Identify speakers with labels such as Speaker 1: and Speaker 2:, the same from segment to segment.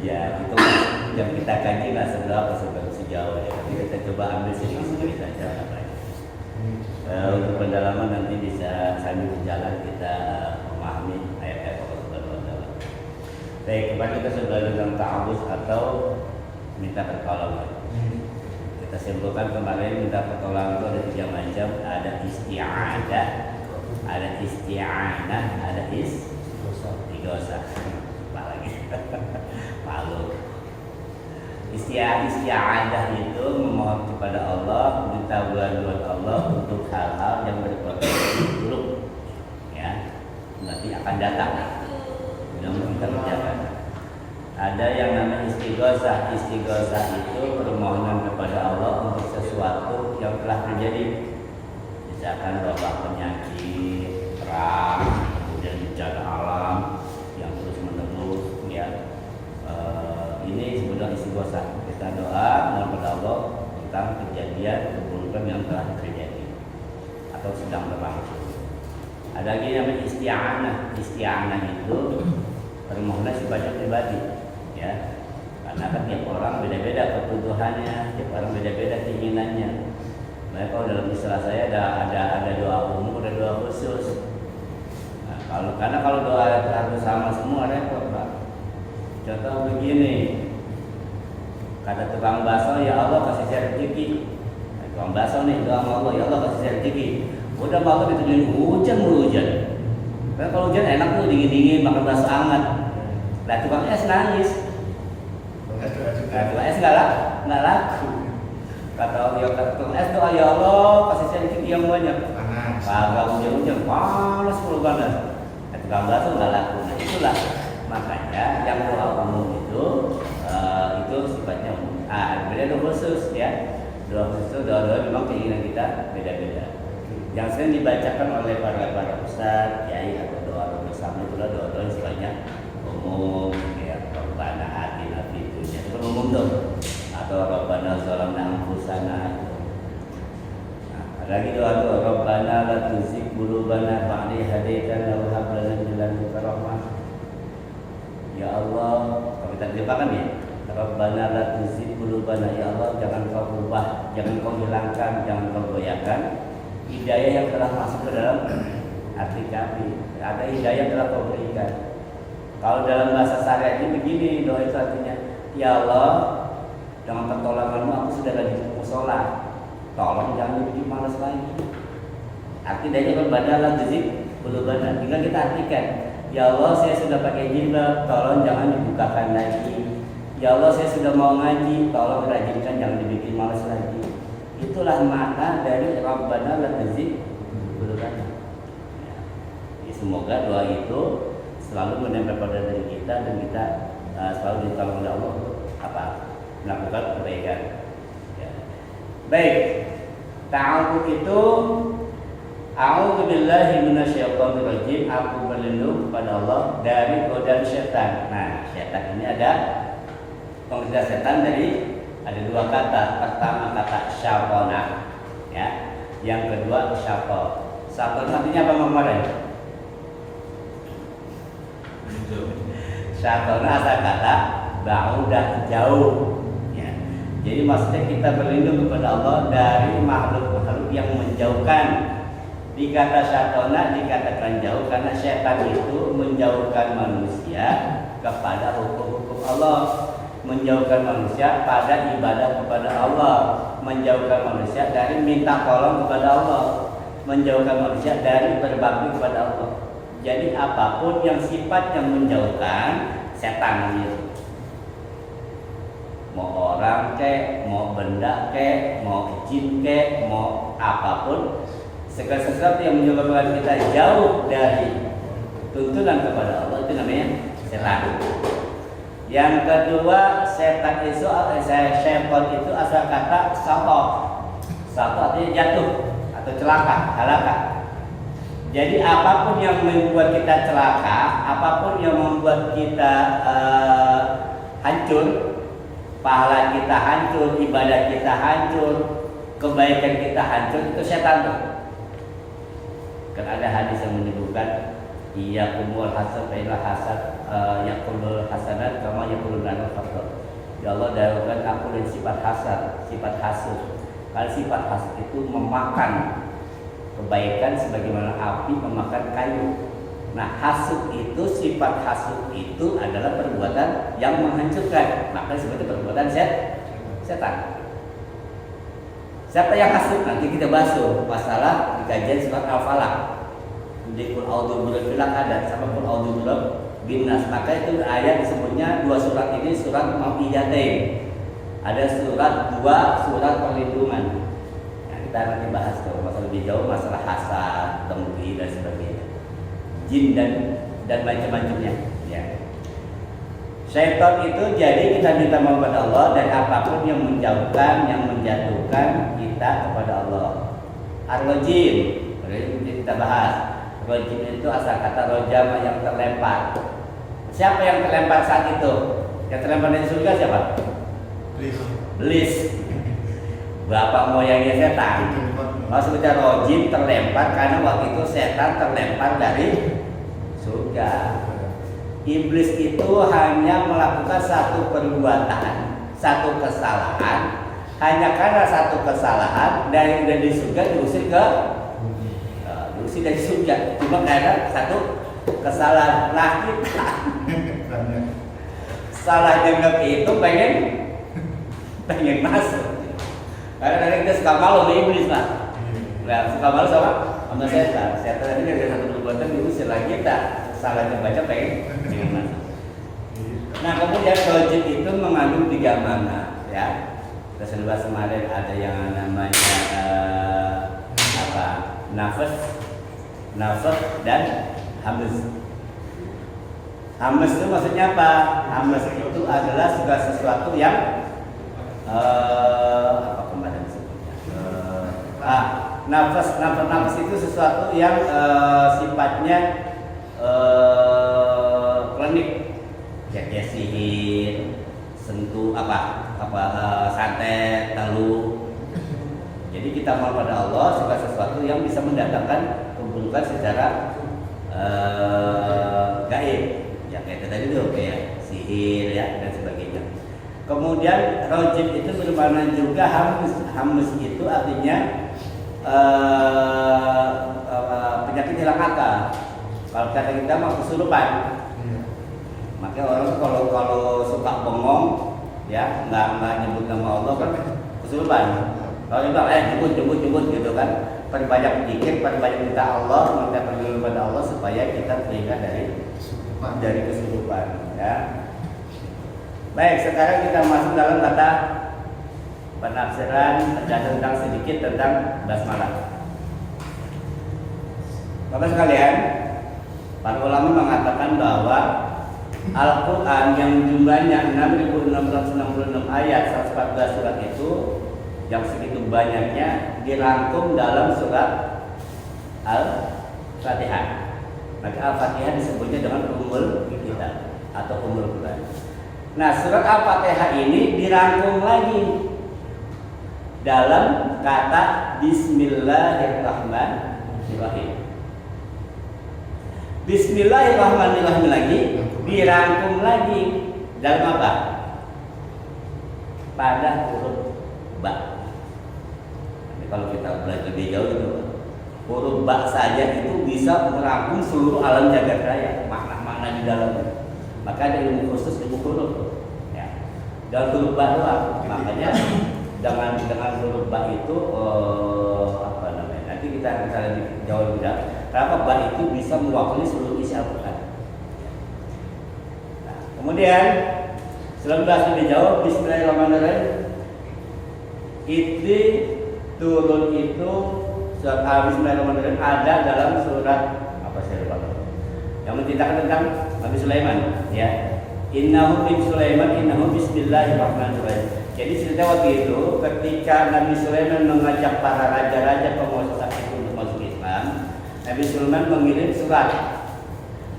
Speaker 1: Ya, itu yang kita kaji nggak seberapa sejauh ya. Tapi kita coba ambil sedikit-sedikit saja apa ya. Untuk pendalaman nanti bisa sambil berjalan kita memahami ayat-ayat Allah Subhanahu wa taala. Baik, kemarin kita sudah tentang ta'awuz atau minta pertolongan. Kita simpulkan kemarin minta pertolongan itu ada 3 macam, ada isti'adah, ada isti'anah, ada istighosa. Apa lagi? Malu. Isti'adah itu memohon kepada Allah, minta bantuan Allah untuk hal-hal yang berpotensi buruk, ya, nanti akan datang. Namun kita kerjakan. Ada yang namanya istighosah. Istighosah itu permohonan kepada Allah untuk sesuatu yang telah terjadi, misalkan wabah penyakit, perang, kemudian bencana alam yang terus menerus, ya. Ini sebenarnya istighosah. Kita doa mohon kepada Allah tentang kejadian keburukan yang telah terjadi atau sedang berlangsung. Ada lagi yang namanya isti'anah. Isti'anah itu permohonan sifatnya pribadi, ya. Karena kan tiap orang beda-beda kebutuhannya, tiap orang beda-beda keinginannya. Nah, kalau dalam istilah saya ada doa umum, ada doa khusus. Nah, kalau doa harus sama semua repot, Pak. Contoh begini, kata tukang bakso, ya Allah kasih saya rezeki. Nah, tukang bakso nih doa sama Allah, ya Allah kasih saya rezeki. Udah bakso ditujuin hujan. Karena kalau hujan enak tuh dingin-dingin makan bakso hangat. Nah tukang es nangis. Nah tukang es nggak laku. Kata tukang es doa, ya Allah kasih saya rezeki yang banyak. Kagak hujan panas puluh panas. Nah tukang bakso nggak laku. Nah itulah makanya yang doa umum itu sifatnya umum. Beda doa khusus, ya. Doa khusus itu doa memang keinginan kita beda-beda. Yang sering dibacakan oleh para ustaz, kiai atau doa bersama itulah doa yang sifatnya umum, ya. Rabbana atina fid dunya itu umum tuh. Atau Rabbana zalamna anfusana itu. Nah, ada lagi doa Rabbana la tuzigh qulubana ba'da idh hadaitana wa hab lana min ladunka rahmah. Ya Allah, kalau kita terjemahkan ya, Rabbana la tuzigh qulubana, ya Allah jangan kau ubah, jangan kau hilangkan, jangan kau goyahkan hidayah yang telah masuk ke dalam hati kami. Ada hidayah yang telah kau berikan. Kalau dalam bahasa syariatnya begini, doa itu artinya, ya Allah dengan pertolonganmu aku sudah lagi musola, tolong jangan bikin malas lagi. Artinya berbeda la tuzigh qulubana. Tinggal kita artikan, ya Allah saya sudah pakai jilbab, tolong jangan dibukakan lagi. Ya Allah saya sudah mau ngaji, tolong rajinkan, jangan dibikin malas lagi. Itulah makna dari Rabbana la tuzigh qulubana. Ya. Jadi semoga doa itu selalu menempel pada diri kita dan kita selalu ditolong oleh Allah melakukan kebaikan. Ya. Baik, ta'awudz itu a'udzu billahi minasyaitonir rajim, aku berlindung kepada Allah dari godaan setan. Nah, setan ini ada pengertian setan dari ada 2 kata. Pertama kata syaitonah, ya. Yang kedua syaiton. Syaiton artinya apa kemarin? Syaiton asal kata ba'udah, jauh. Ya. Jadi maksudnya kita berlindung kepada Allah dari makhluk-makhluk yang menjauhkan. Dikata syaitonah dikatakan jauh karena setan itu menjauhkan manusia kepada hukum-hukum Allah, menjauhkan manusia pada ibadah kepada Allah, menjauhkan manusia dari minta tolong kepada Allah, menjauhkan manusia dari berbakti kepada Allah. Jadi apapun yang sifatnya menjauhkan, setan itu. Mau orang kek, mau benda kek, mau jin kek, mau apapun, segala sesuatu yang menyebabkan kita jauh dari tuntunan kepada Allah itu namanya setan. Yang kedua, setan itu syaitan itu asal kata saqat. Saqat artinya jatuh atau celaka, halaka. Jadi apapun yang membuat kita celaka, apapun yang membuat kita hancur, pahala kita hancur, ibadah kita hancur, kebaikan kita hancur, itu setan tuh. Kan ada hadis yang menyebutkan iyyakumul hasad fa inna hasad yaqulul hasanat kelunan faktor. Ya Allah jauhkan aku dari sifat hasad, sifat hasud. Karena sifat hasud itu memakan kebaikan sebagaimana api memakan kayu. Nah, hasud itu, sifat hasud itu adalah perbuatan yang menghancurkan. Maka disebut perbuatan setan. Siapa yang hasud? Nanti kita bahas masalah di kajian surat Al-Falaq. Di Qul a'udzu birabbil falaq ada sama Qul a'udzu birabbin nas. Maka itu ayat disebutnya dua surat ini surat Mau'idatain. Ada surat dua surat perlindungan. Nah, kita nanti bahas kalau masalah lebih jauh masalah hasad, dengki dan sebagainya. Jin dan macam-macamnya. Ya. Syaitan itu jadi kita minta mohon kepada Allah dan apapun yang menjauhkan, yang menjatuhkan kita kepada Allah. Ar-rajim, kita bahas. Rajim itu asal kata rojama yang terlempar. Siapa yang terlempar saat itu? Yang terlempar dari surga siapa? Iblis. Bapak moyangnya setan. Maksudnya rojim terlempar karena waktu itu setan terlempar dari surga. Iblis itu hanya melakukan satu perbuatan, satu kesalahan. Hanya karena satu kesalahan dari surga diusir dari surga. Cuma karena satu kesalahan. Nah kita salah dengar itu pengen masuk. Karena kita suka malu sama iblis lah. Nah, suka malu sama setan. Setan tadi dari satu perbuatan diusir lagi kita. Salah membaca pengen masuk. Nah kemudian rojim itu mengandung 3 makna ya. Kita sudah bahas kemarin ada yang namanya nafas dan hamas. Hamas itu maksudnya apa? Hamas itu adalah segala sesuatu yang apa kemarin sebutnya? Nafas itu sesuatu yang sifatnya klinik, ya sihir, sentuh santet, talu. Jadi kita mohon pada Allah segala sesuatu yang bisa mendatangkan keburukan secara gaib, ya kayak tadi itu kayak sihir ya dan sebagainya. Kemudian rojim itu bermakna juga hamus itu artinya penyakit hilang akal. Kalau kata kita mah kesurupan. Makanya orang kalau suka bengong ya nggak nyebut nama Allah kan kesurupan. Kalau dia bilang jemput gitu kan, perbanyak pikir, perbanyak minta Allah, minta perlindungan kepada Allah supaya kita terhindar dari kesurupan. Ya. Baik, sekarang kita masuk dalam kata penafsiran tentang sedikit tentang basmalah. Bapak sekalian, para ulama mengatakan bahwa Al-Quran yang jumlahnya 6.666 ayat 114 surat itu yang segitu banyaknya dirangkum dalam surat Al-Fatihah. Maka Al-Fatihah disebutnya dengan Ummul Kitab atau Ummul Quran. Nah, surat Al-Fatihah ini dirangkum lagi dalam kata Bismillahirrahmanirrahim. Bismillahirrahmanirrahim lagi dirangkum lagi dalam apa? Pada huruf ba. Jadi kalau kita belajar lebih jauh itu huruf ba saja itu bisa merangkum seluruh alam jagat raya, makna-makna di dalamnya. Maka ada ilmu khusus ilmu huruf. Ya. Dan huruf ba doang. Makanya dengan huruf ba itu apa namanya? Nanti kita lebih jauh lebih. Kenapa ba itu bisa mewakili seluruh isi Al-Quran. Nah, kemudian sebelum bahas lebih jauh, Bismillahirrahmanirrahim. Itu turun itu surat Bismillahirrahmanirrahim ada dalam surat apa saya lupa. Yang menceritakan tentang Nabi Sulaiman, ya. Innahu min Sulaiman innahu bismillahirrahmanirrahim. Jadi cerita waktu itu ketika Nabi Sulaiman mengajak para raja-raja penguasa saat itu untuk masuk Islam, Nabi Sulaiman mengirim surat.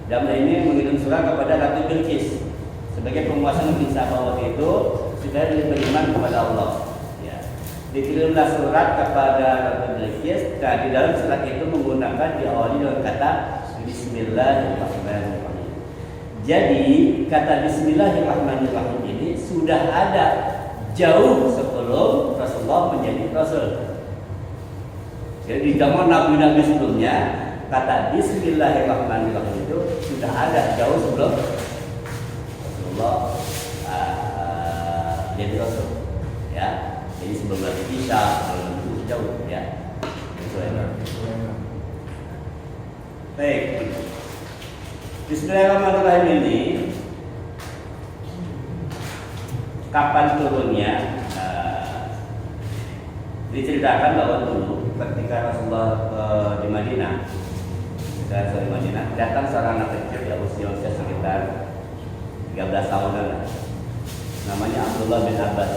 Speaker 1: Dan ini mengirim surat kepada Ratu Bilqis sebagai penguasa Negeri Saba waktu itu sudah beriman kepada Allah. Ya. Dikirimlah surat kepada Ratu Bilqis. Dan di dalam surat itu menggunakan diawali dengan kata Bismillahirrahmanirrahim. Jadi kata Bismillahirrahmanirrahim ini sudah ada jauh sebelum Rasulullah menjadi Rasul. Jadi di zaman Nabi-Nabi sebelumnya kata Bismillahirrahmanirrahim itu sudah ada jauh sebelum Rasulullah jadi Rasul. Ya, jadi sebelum Nabi Isa, sebelum itu jauh ya. Baik. Bismillahirrahmanirrahim ini kapan turunnya? Diceritakan bahwa dulu ketika Rasulullah di Madinah, datang seorang anak kecil yang usia sekitar 13 tahunan, namanya Abdullah bin Abbas.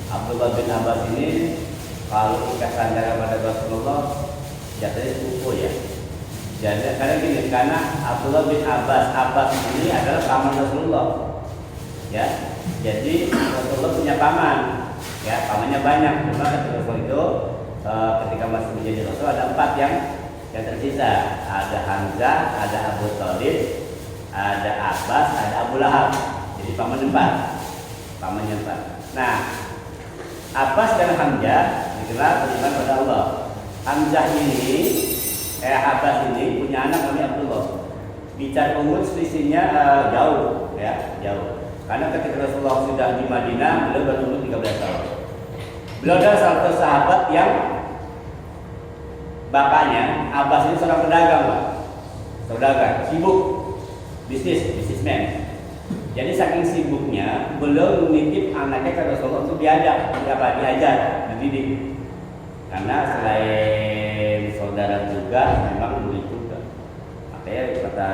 Speaker 1: Abdullah bin Abbas ini kalau ikatan darah pada Rasulullah jatuhnya sepupu ya. Jadi karena Abdullah bin Abbas ini adalah paman Rasulullah, ya. Jadi Rasulullah punya paman, ya, pamannya banyak. Cuma ketika Rasul itu ketika masih menjadi Rasul ada 4 yang tersisa. Ada Hamzah, ada Abu Thalib, ada Abbas, ada Abu Lahab. Jadi paman 4, pamannya 4. Nah, Abbas dan Hamzah dikenal beriman pada Allah. Hamzah ini Abbas ini punya anak namanya Abdullah. Bicara umur selisihnya jauh, ya, jauh. Karena ketika Rasulullah sudah di Madinah, beliau berumur 13 tahun. Beliau adalah salah satu sahabat yang bapaknya Abbas ini seorang pedagang, Pak. Pedagang, sibuk, bisnismen. Jadi saking sibuknya, beliau menitip anaknya ke Rasulullah untuk diajar, dididik. Karena selain saudara juga memang murid juga. Makanya kata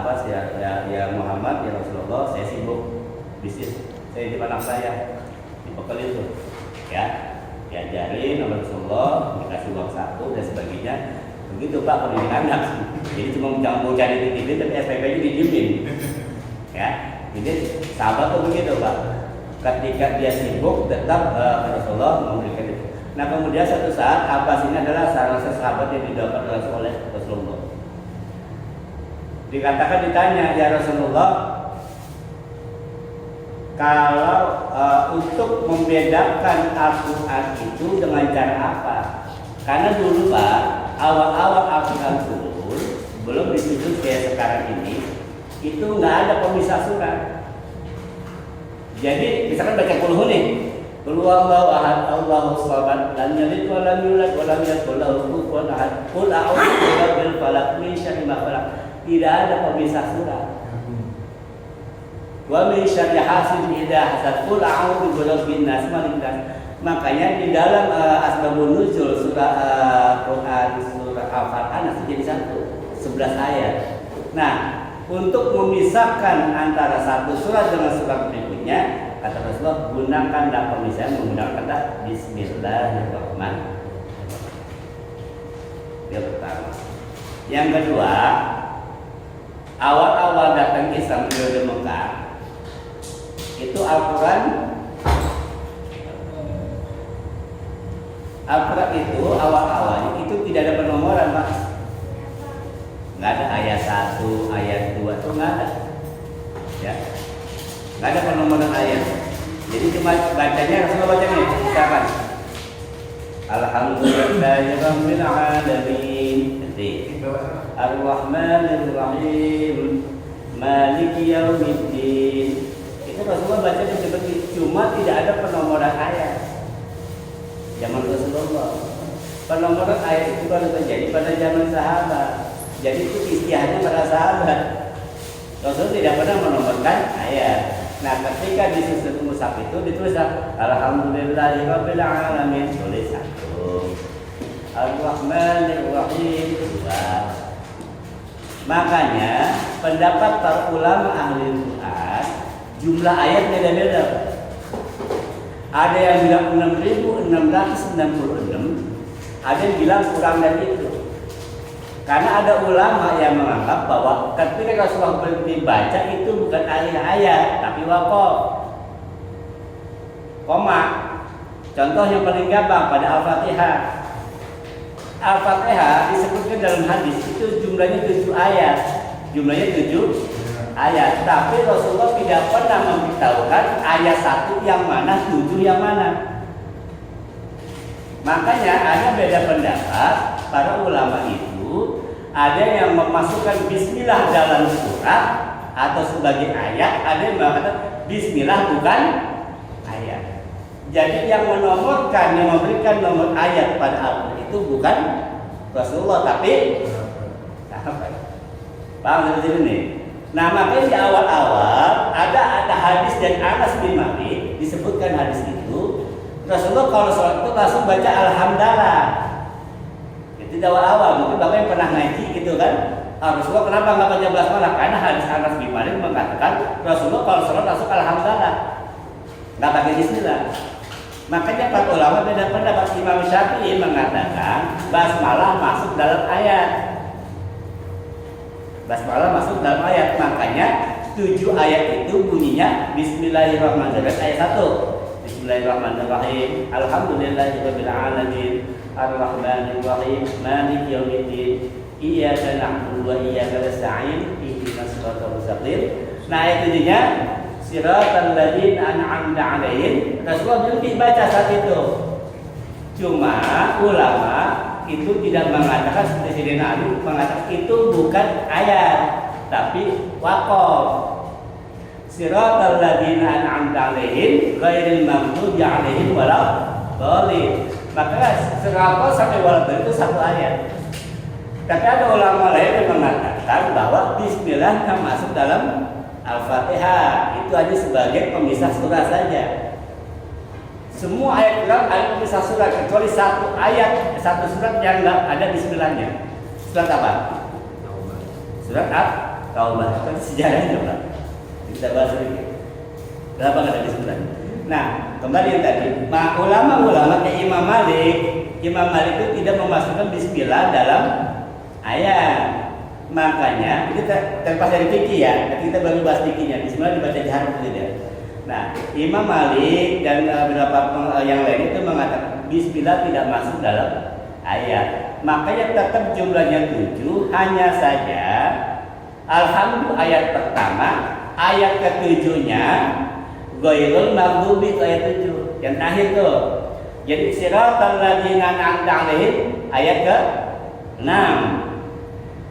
Speaker 1: Abbas ya Muhammad ya Rasulullah, saya sibuk bisnis, saya di anak saya dibekal itu, ya, diajarin oleh Rasulullah, dikasih uang saku dan sebagainya. Begitu Pak pendidikan anak. Jadi cuma mau cari TV tapi SPP-nya didiemin, ya. Jadi sahabat tuh begitu Pak. Ketika dia sibuk tetap Rasulullah memberikan itu. Nah kemudian suatu saat Abbas ini adalah salah satu sahabat yang didapat oleh Rasulullah. Dikatakan ditanya, ya Rasulullah, kalau untuk membedakan Al-Quran itu dengan cara apa? Karena dulu Pak, awal-awal Al-Quran turun, belum disusun kayak sekarang ini, itu nggak ada pemisah surat. Jadi misalkan baca qul nih, qul huwallahu ahad, Allahus samad, lam yalid wa lam yulad wa lam yakul lahu kufuwan ahad, qul a'udzu birabbil falaq min syarri ma khalaq. Tidak ada pemisah surat. Wa min syarri hasidin idza hasad, qul a'udzu birabbin nas, malikin nas. Makanya di dalam asbabun nuzul surah Quran surah Al-Fatihah jadi 11 ayat. Nah, untuk memisahkan antara satu surat dengan surat berikutnya, kata Rasulullah, gunakanlah pemisahan menggunakan kata Bismillahirrahmanirrahim. Yang pertama. Yang kedua, awal-awal datang Islam di Mekah, itu Al-Quran itu awal-awalnya itu tidak ada penomoran, Pak. Nggak ada ayat 1, ayat 2 itu nggak ada, ya, nggak ada penomoran ayat. Jadi cuma bacanya Rasulullah baca nih, misalkan Alhamdulillahirabbil alamin, Ar-Rahmanir-Rahim, Maliki Yaumiddin. Itu Rasulullah baca seperti, cuma tidak ada penomoran ayat. Zaman Rasulullah, penomoran ayat itu baru terjadi pada zaman sahabat. Jadi itu istiadatnya para sahabat. Rasul tidak pernah menomorkan ayat. Nah, ketika disusun mushaf itu ditulis Alhamdulillahirabbil alamin, tulis 1. Ar-Rahmanir-Rahim 2. Makanya pendapat para ulama ahli Quran, jumlah ayat beda-beda. Ada yang bilang 6.666, ada yang bilang kurang dari itu. Karena ada ulama yang menganggap bahwa ketika Rasulullah berhenti baca itu bukan ayat-ayat, tapi waqaf, koma. Contoh yang paling gampang pada Al-Fatihah. Al-Fatihah disebutkan dalam hadis itu jumlahnya 7 ayat. Jumlahnya 7 ayat, tapi Rasulullah tidak pernah memberitahukan ayat 1 yang mana, 7 yang mana. Makanya ada beda pendapat para ulama itu, ada yang memasukkan bismillah dalam surat atau sebagai ayat, ada yang mengatakan bismillah bukan ayat. Jadi yang menomorkan, yang memberikan nomor ayat pada Al-Quran itu bukan Rasulullah, tapi sahabat. Paham dari sini nih? Nah, makanya di awal-awal ada hadis dari Anas bin Malik, disebutkan hadis itu Rasulullah kalau sholat itu langsung baca alhamdulillah. Itu di awal-awal, mungkin Bapak yang pernah ngaji gitu kan. Rasulullah kenapa nggak baca basmalah? Karena hadis Anas bin Malik mengatakan Rasulullah kalau sholat langsung alhamdulillah, nggak pakai bismillah. Makanya para ulama beda pendapat. Imam Syafi'i mengatakan basmalah masuk dalam ayat. Basmalah masuk dalam ayat, makanya 7 ayat itu bunyinya Bismillahirrahmanirrahim ayat 1. Bismillahirrahmanirrahim. Alhamdulillahirabbil alamin. Arrahmanirrahim. Maliki yaumiddin. Iyyaka na'budu wa iyyaka nasta'in. Ihdinas siratal mustaqim. Nah, ayat 7-nya siratal ladzina an'amta 'alaihim. Rasulullah belum dibaca saat itu. Cuma ulama itu tidak mengatakan seperti Sayyidina Ali mengatakan itu bukan ayat tapi waqaf. Siratal ladzina an'amta 'alaihim ghairil maghdubi 'alaihim waladdallin. Maka siratal sampai waladdallin itu satu ayat. Tapi ada ulama lain yang mengatakan bahwa bismillah kan masuk dalam Al-Fatihah, itu hanya sebagai pemisah surat saja. Semua ayat Quran ada pemisah surat kecuali satu ayat, satu surat yang enggak ada bismillahnya. Surat apa? Surat At-Taubah. Itu sejarahnya, Pak. Kita bahas sedikit. Kenapa enggak ada bismillahnya? Nah, kembali yang tadi, ulama-ulama kayak Imam Malik itu tidak memasukkan bismillah dalam ayat. Makanya kita terlepas dari fikih ya, kita baru bahas fikihnya. Bismillah dibaca jahat atau tidak? Nah, Imam Malik dan beberapa yang lain itu mengatakan bismillah tidak masuk dalam ayat. Makanya tetap jumlahnya 7, hanya saja alhamdulillah ayat pertama, ayat ke-7-nya ghairul maghdubi ayat 7. Yang terakhir tuh. Jadi siratal ladzina an'amta 'alaihim ayat ke-6.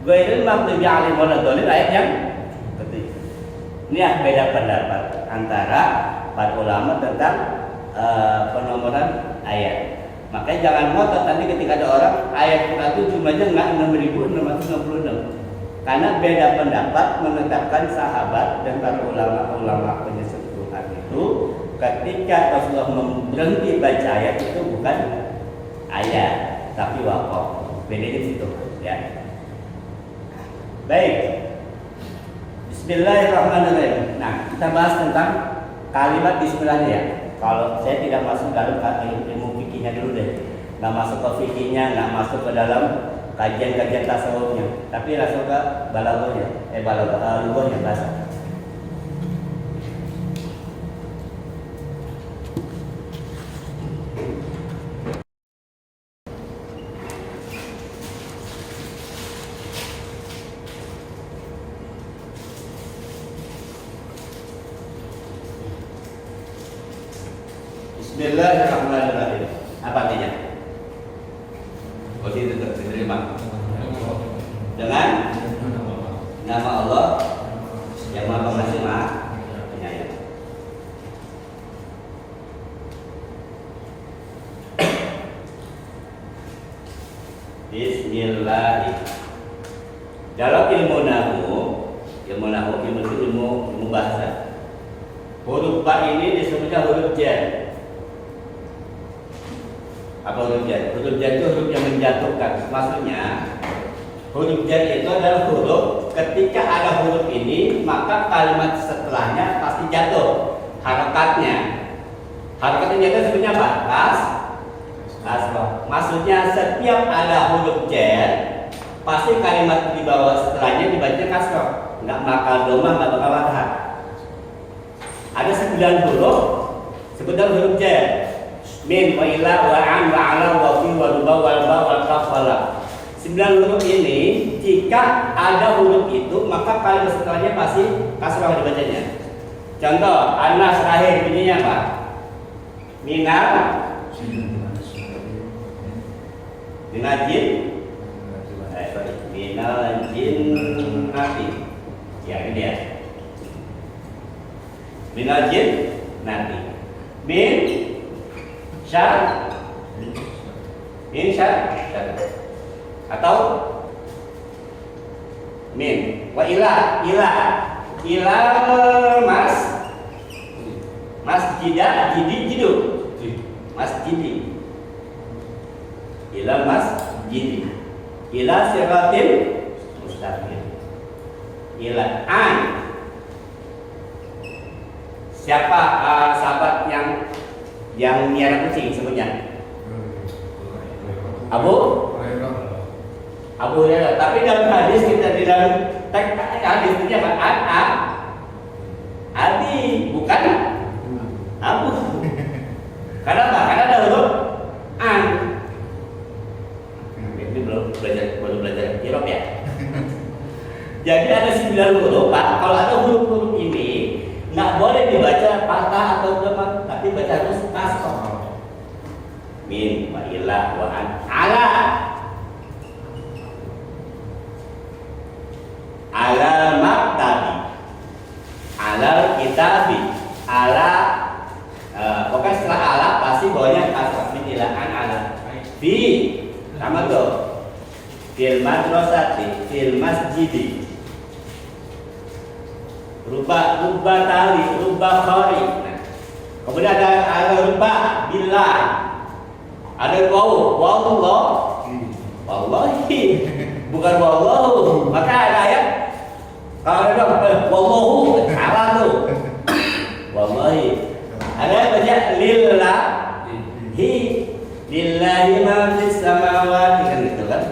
Speaker 1: Ghairul maghdubi 'alaihim waladdallin ayat yang ke-7. Ini ya beda pendapat antara para ulama tentang penomoran ayat. Makanya jangan ngotot nanti ketika ada orang ayat Quran itu jumlahnya enggak 6.666. Karena beda pendapat menetapkan sahabat dan para ulama penyebut Quran itu ketika Rasulullah berhenti baca ayat itu bukan ayat tapi waqaf. Bedanya di situ ya. Baik. Bismillahirrahmanirrahim. Nah, kita bahas tentang kalimat bismillahnya ya. Kalau saya tidak masuk dalam ilmu fikihnya dulu deh. Nggak masuk ke fikihnya, nggak masuk ke dalam kajian-kajian tasawufnya. Tapi langsung ke balaghahnya, lughahnya bahasa. Bismillahirrahmanirrahim. Apa artinya? Itu diterima dengan nama Allah yang Maha Pengasih Maha Penyayang. Bismillah. Dalam ilmu bahasa, huruf ba ini disebutnya huruf jar. Apa huruf jar? Huruf jar itu huruf yang menjatuhkan. Maksudnya huruf jar itu adalah huruf ketika ada huruf ini maka kalimat setelahnya pasti jatuh. Harakatnya jatuh sebenarnya apa? Kasroh. Maksudnya setiap ada huruf jar pasti kalimat di bawah setelahnya dibaca kasroh. Enggak bakal domah, enggak bakal fathah. Ada 9 huruf sebutan huruf jar. Min wa ila wa an wa ala wa fi wa duba wa ba wa kaf wa la. 9 9 huruf ini jika ada huruf itu maka kalimat setelahnya pasti kasrah dibacanya. Contoh, anas terakhir bunyinya apa? Minal jin minal jinnati. Ya ini dia. Minal jin nanti. Min syar atau min wa ila masjidah jidu masjidi ila masjidi ila siratil mustaqim ila an. Siapa sahabat yang miara kucing sebutnya? Abu Hurairah. Tapi dalam hadis kita di dalam teks hadis itu apa? Abi, bukan Abu. Karena apa? Karena ada huruf an. Ini baru belajar Arab ya. Jadi ada 9 huruf, Pak. Kalau ada huruf-huruf ini nggak boleh dibaca patah atau lemah, tapi baca harus kasroh. Min wa ila wa an ala maktabi ala kitabi ala pokoknya setelah ala pasti bawahnya kasroh. Min ila an ala fi sama tuh fil madrasati fil masjidi rubah tali rubah khari. Nah, kemudian ada rubah bila ada wallahi bukan wallahu. Maka ada ayat kalau ada wallahu salah tuh wallahi. Ada yang baca lillahi ma fis samawati kan gitu kan,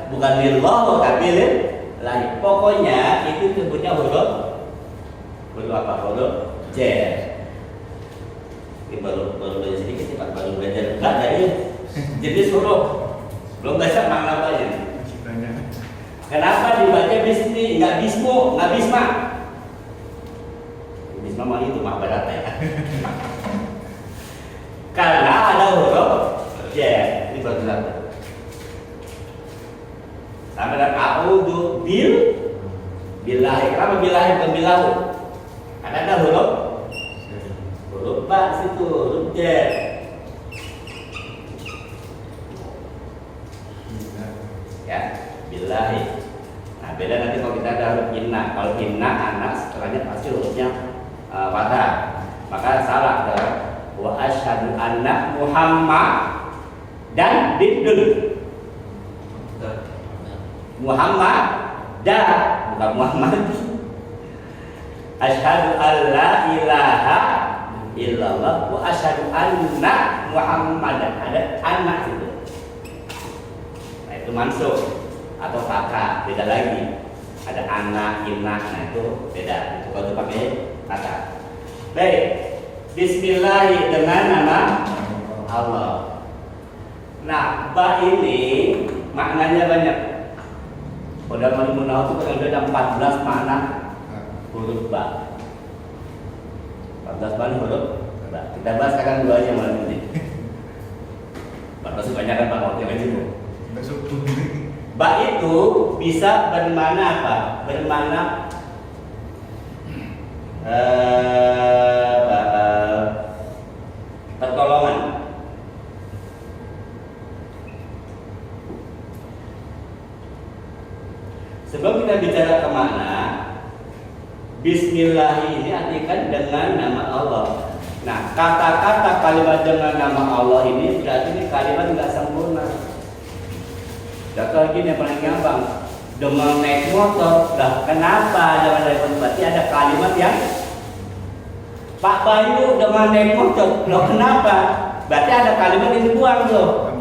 Speaker 1: bukan lillah tapi lillahi. Pokoknya itu sebutnya huruf apa? Huruf jar. Ini baru belajar sedikit sih Pak, baru belajar enggak dari jenis huruf, belum baca makna apa-nya. Kenapa dibaca bismi, enggak bismu, enggak bisma? Bisma mah itu mah berat ya. Karena ada huruf jar. Ini baru belajar. Sampai dengan a'udzu billahi. Kenapa billahi bukan billahu? Karena ada huruf ba situ, huruf jar. Ya, billahi. Nah, beda nanti kalau kita ada huruf inna. Kalau inna anak setelahnya pasti hurufnya fathah. Maka salah ke wa asyhadu anna Muhammad dan bidul Muhammad dan bukan Muhammad. Asyhadu alla ilaha illallah wa asyhadu anna Muhammadan. Ada anak itu. Nah, itu mansub atau kata, beda lagi. Ada anak, inna, nah itu beda. Itu kalau itu pakai kata. Baik. Bismillah dengan nama Allah. Nah, ba ini maknanya banyak. Pada Al-Munawwar itu ada 14 makna huruf ba. 14 makna huruf ba. Kita bahas sekarang dua aja malam ini. Masih banyak kan Pak waktu yang itu. Ba itu bisa bermakna apa? Bermakna pertolongan. Sebelum kita bicara ke makna, Bismillah ini artikan dengan nama Allah. Nah, kata-kata kalimat dengan nama Allah ini berarti ini kalimat nggak sempurna. Contoh gini yang paling gampang, dengan naik motor. Nah, kenapa dengan naik motor? Berarti ada kalimat yang Pak Bayu dengan naik motor. Loh kenapa? Berarti ada kalimat yang dibuang tuh.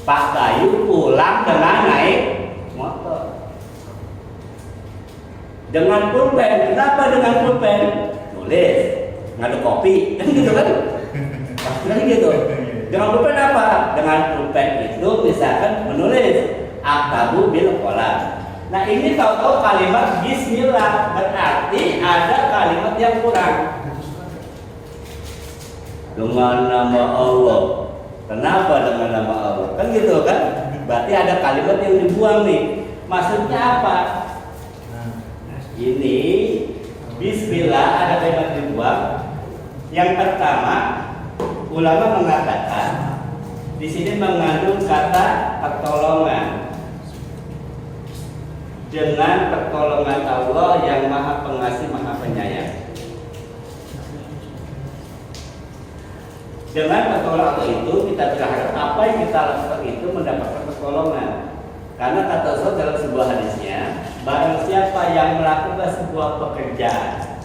Speaker 1: Pak Bayu pulang dengan naik motor. Dengan pulpen, kenapa dengan pulpen? Nulis, ngadu kopi, kan gitu kan? Pasti gitu. Dengan pulpen apa? Dengan pulpen itu misalkan menulis. Aktabu bil qalam. Nah ini tahu-tahu kalimat bismillah, berarti ada kalimat yang kurang. Dengan nama Allah. Kenapa dengan nama Allah? Kan gitu kan? Berarti ada kalimat yang dibuang nih. Maksudnya apa? Nah, ini bismillah ada kalimat dibuang. Yang pertama, ulama mengatakan di sini mengandung kata pertolongan. Dengan pertolongan Allah yang Maha Pengasih, Maha Penyayang. Dengan pertolongan Allah itu kita berharap apa yang kita lakukan itu mendapatkan pertolongan. Karena kata Rasul dalam sebuah hadisnya, barang siapa yang melakukan sebuah pekerjaan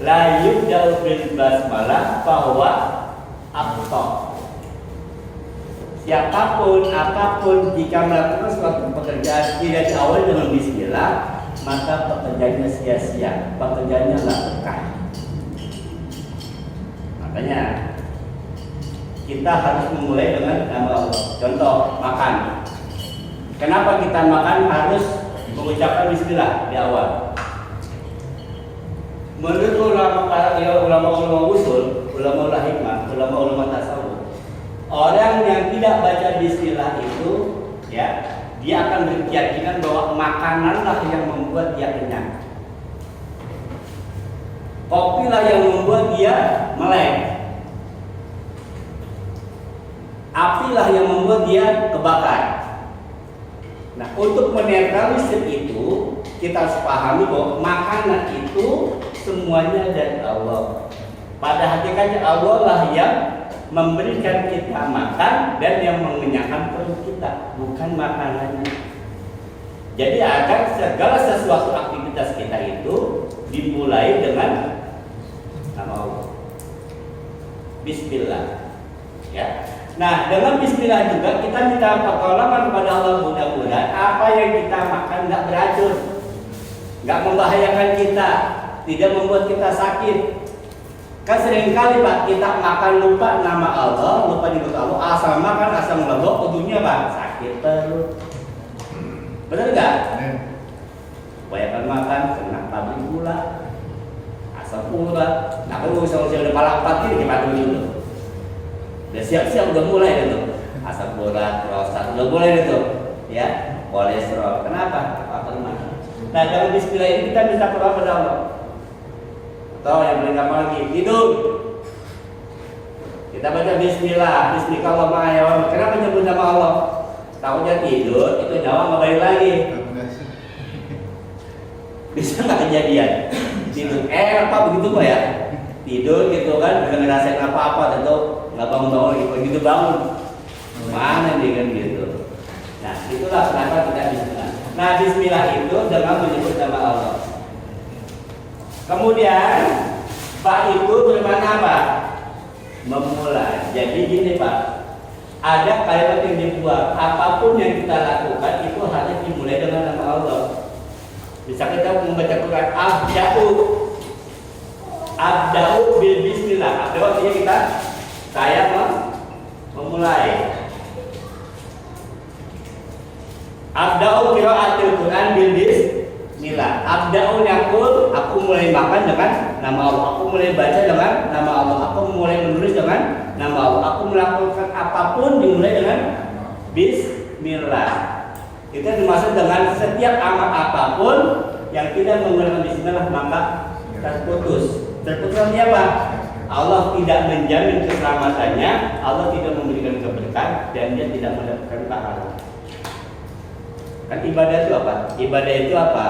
Speaker 1: la yubda'u bil basmalah bahwa afta. Siapapun, apapun jika melakukan suatu pekerjaan tidak diawali dengan bismillah, maka pekerjaannya sia-sia, pekerjaannya nggak berkah. Makanya kita harus memulai dengan nama Allah. Contoh makan. Kenapa kita makan harus mengucapkan bismillah di awal? Menurut ulama usul, ulama hikmah, ulama tasawuf, orang yang tidak baca bismillah itu, ya, dia akan berkeyakinan bahwa makananlah yang membuat dia kenyang. Kopilah yang membuat dia melek. Apilah yang membuat dia kebakar. Nah, untuk menetralisir itu, kita harus pahami bahwa makanan itu semuanya dari Allah. Pada hakikatnya Allah lah yang memberikan kita makan dan yang mengenyangkan perut kita, bukan makanannya. Jadi agar segala sesuatu aktivitas kita itu dimulai dengan nama Allah. Bismillah. Ya. Nah, dengan bismillah juga kita minta pertolongan kepada Allah, mudah-mudahan apa yang kita makan nggak beracun, nggak membahayakan kita, tidak membuat kita sakit. Kan seringkali Pak kita makan lupa nama Allah, lupa nyebut Allah, asal makan asal ngelebok, ujungnya Pak sakit perut. Benar nggak? Kebanyakan makan kena pabrik gula, asam urat. Nah kalau usaha-usaha udah kepala 4 ini gimana dulu? Udah siap-siap udah mulai itu asam urat, prostat udah mulai itu, ya kolesterol. Kenapa? Faktor makan. Nah dalam bismillah ini kita minta pertolongan pada Allah. Atau yang paling gampang lagi tidur. Kita baca bismillah, bismillahirrahmanirrahim. Kenapa nyebut nama Allah? Takutnya tidur itu nyawa nggak balik lagi. Bisa nggak kejadian? Tidur apa begitu Pak ya? Tidur gitu kan, nggak ngerasain apa-apa tentu. Nggak bangun-bangun lagi, begitu bangun mana nih kan gitu. Nah itulah kenapa kita bismillah. Nah bismillah itu dengan menyebut nama Allah. Kemudian Pak itu bermakna apa? Memulai. Jadi gini Pak, ada kalimat yang dibuat, apapun yang kita lakukan itu harus dimulai dengan nama Allah. Bisa kita membaca Quran, abda'u bil bismillah. Abda'u artinya kita saya memulai. Abda'u qiraatil Quran bil bismillah. Abda'u yaqul, aku mulai makan dengan nama Allah. Aku mulai baca dengan nama Allah. Aku mulai menulis dengan nama Allah. Aku melakukan apapun dimulai dengan bismillah. Itu dimaksud dengan setiap amal apapun yang tidak menggunakan bismillah maka terputus. Terputusnya apa? Allah tidak menjamin keselamatannya, Allah tidak memberikan keberkahan, dan dia tidak mendapatkan pahala. Kan ibadah itu apa? Ibadah itu apa?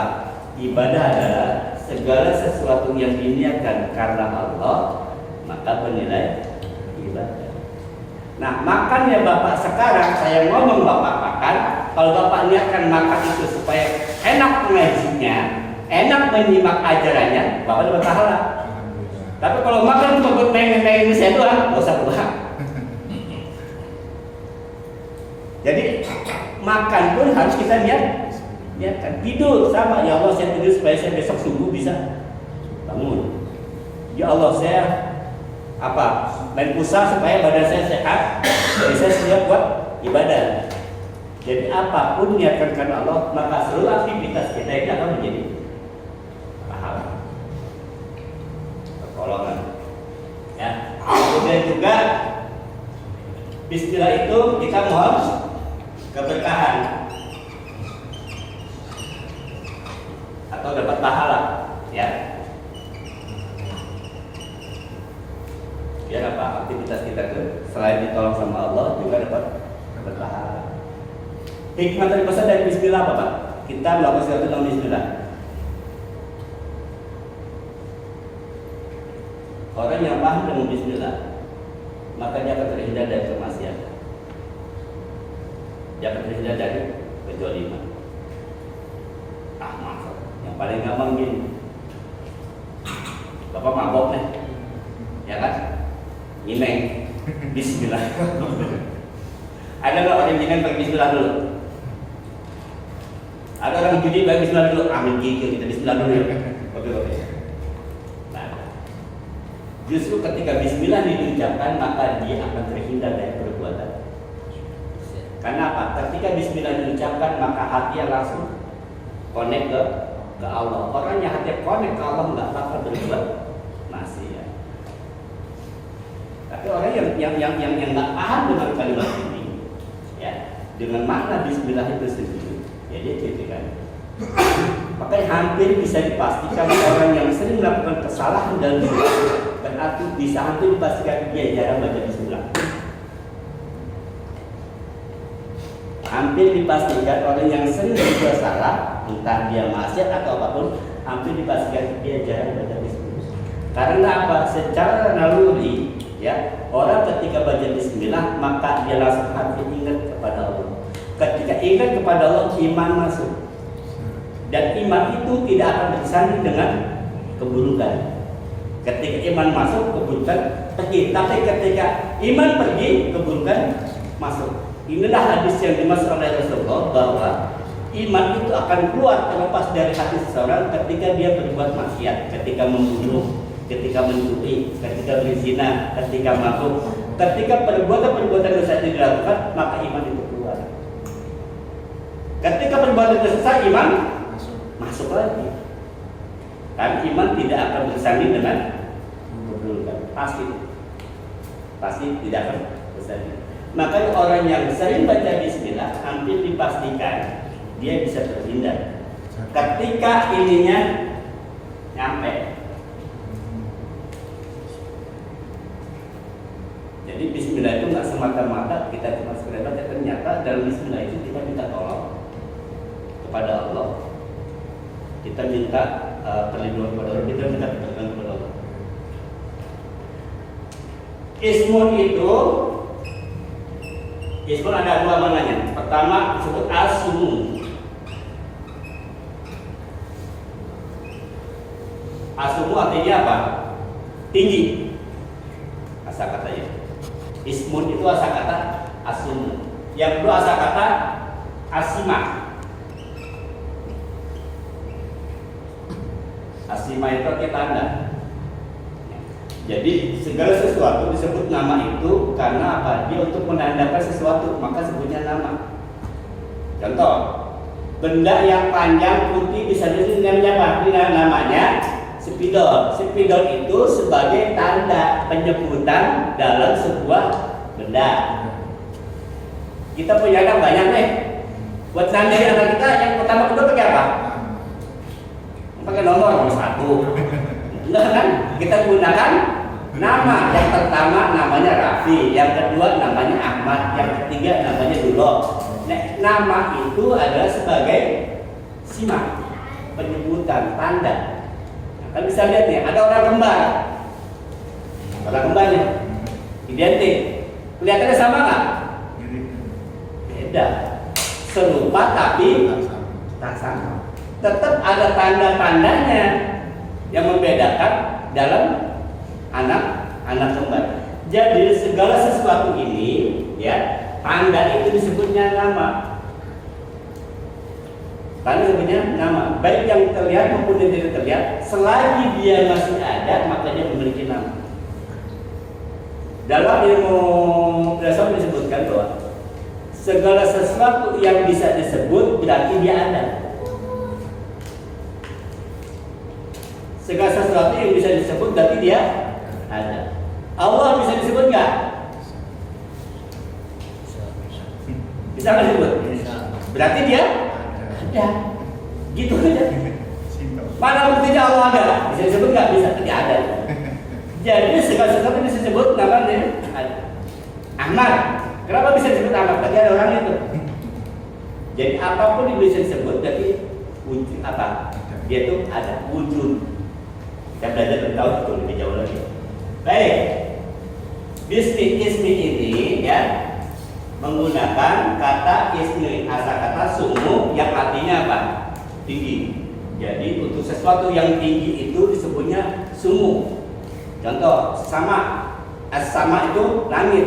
Speaker 1: Ibadah adalah segala sesuatu yang diniatkan karena Allah, maka bernilai ibadah. Nah, makannya Bapak sekarang, saya ngomong Bapak makan, kalau Bapak niatkan makan itu supaya enak ngajinya, enak menyimak ajarannya, Bapak dapat pahala. Tapi kalau makan cuma buat pengen saya doang, nggak usah berubah. Jadi makan pun harus kita niatkan. Tidur sama, ya Allah saya tidur supaya saya besok subuh bisa bangun. Ya Allah saya main pusat supaya badan saya sehat, jadi saya siap buat ibadah. Jadi apapun niatkan karena Allah, maka seluruh aktivitas kita ini akan menjadi pahala, pertolongan. Ya. Kemudian juga Bismillah itu kita mohon keberkahan atau dapat pahala, ya. Biar apa aktivitas kita selain ditolong sama Allah juga dapat pahala. Hikmah terbesar dari Bismillah apa Pak? Kita melakukan sesuatu dengan Bismillah. Orang yang paham dengan Bismillah, maka dia akan terhindar dari kemaksiatan. Dia akan terhindar dari kezaliman. Masa yang paling gampang gini, Bapak mabok nih, ya kan? Nyimeng, Bismillah. Ada nggak orang nyimeng pakai Bismillah dulu? Ada orang judi pakai Bismillah dulu? Amin gigi kita Bismillah dulu ya. Oke. Nah, justru ketika Bismillah diucapkan maka dia akan terhindar dari perbuatan. Karena apa? Ketika Bismillah diucapkan maka hati langsung connect ke Allah. Orang yang hati connect ke Allah nggak bakal berbuat maksiat. Tapi orang yang nggak paham dengan kalimat ini, ya, dengan makna Bismillah itu sendiri, ya dia kritikan. Makanya hampir bisa dipastikan orang yang sering melakukan kesalahan dalam hidup, berarti bisa hampir dipastikan dia jarang baca Bismillah. Hampir dipastikan orang yang sering berbuat salah, entah dia maksiat atau apapun, hampir dipastikan dia jarang baca Bismillah. Karena apa? Secara naluri, ya, orang ketika baca Bismillah maka dia langsung hati ingat kepada Allah. Ketika ingat kepada Allah, iman masuk. Dan iman itu tidak akan bersanding dengan keburukan. Ketika iman masuk, keburukan pergi. Tapi ketika iman pergi, keburukan masuk. Inilah hadis yang dimaksud oleh Rasulullah bahwa iman itu akan keluar terlepas dari hati seseorang ketika dia berbuat maksiat, ketika membunuh, ketika mencuri, ketika berzina, ketika mabuk, ketika perbuatan-perbuatan dosa itu dilakukan, maka iman itu keluar. Ketika perbuatan dosa, iman masuk lagi. Dan iman tidak akan bersanding dengan keburukan. Pasti tidak akan bersanding. Makanya orang yang sering baca Bismillah hampir dipastikan dia bisa terhindar. Ketika ininya nyampe. Jadi Bismillah itu nggak semata-mata kita cuma sekedar baca, ternyata dalam Bismillah itu kita minta tolong kepada Allah. Kita minta perlindungan kepada Allah, kita minta pertolongan kepada Allah. Ismun ada dua maknanya. Pertama disebut as-sumu. As-sumu artinya apa? Tinggi. Asa katanya. Ismun itu asa kata as-sumu. Yang kedua asa kata asima. Asima itu artinya tanda. Jadi segala sesuatu disebut nama itu karena apa? Dia untuk menandakan sesuatu, maka sebutnya nama. Contoh, benda yang panjang putih bisa disebut apa? Namanya spidol. Spidol itu sebagai tanda penyebutan dalam sebuah benda. Kita punya anak banyak nih. Buat nandain anak kita yang pertama kedua pakai apa? Pakai nomor 1. Enggak kan? Kita gunakan nama. Yang pertama namanya Raffi, yang kedua namanya Ahmad, yang ketiga namanya Dulo. Nah, nama itu adalah sebagai simak, penyebutan, tanda. Nah, kan bisa lihat nih, ada orang kembar. Orang kembarnya identik. Kelihatannya sama nggak? Beda. Serupa tapi tak sama. Tetap ada tanda-tandanya yang membedakan dalam anak kembar. Jadi segala sesuatu ini, ya, tanda itu disebutnya nama. Tanda disebutnya nama. Baik yang terlihat maupun yang tidak terlihat, selagi dia masih ada, maka dia memiliki nama. Dalam ilmu filsafat disebutkan bahwa segala sesuatu yang bisa disebut berarti dia ada. Segala sesuatu yang bisa disebut berarti dia ada. Allah bisa disebut nggak? Bisa nggak disebut? Berarti dia ada. Gitu aja. Mana buktinya Allah ada? Bisa disebut nggak? Bisa, tidak ada. Jadi segala sesuatu yang bisa disebut namanya ada. Ahmad. Kenapa bisa disebut Ahmad? Berarti ada orang itu. Jadi apapun yang bisa disebut berarti wujud apa? Dia itu ada wujud. Kita belajar tentang itu lebih jauh lagi. Baik. Ismi ini ya menggunakan kata ismi, asal kata sumu yang artinya apa? Tinggi. Jadi untuk sesuatu yang tinggi itu disebutnya sumu. Contoh sama, as-sama itu langit.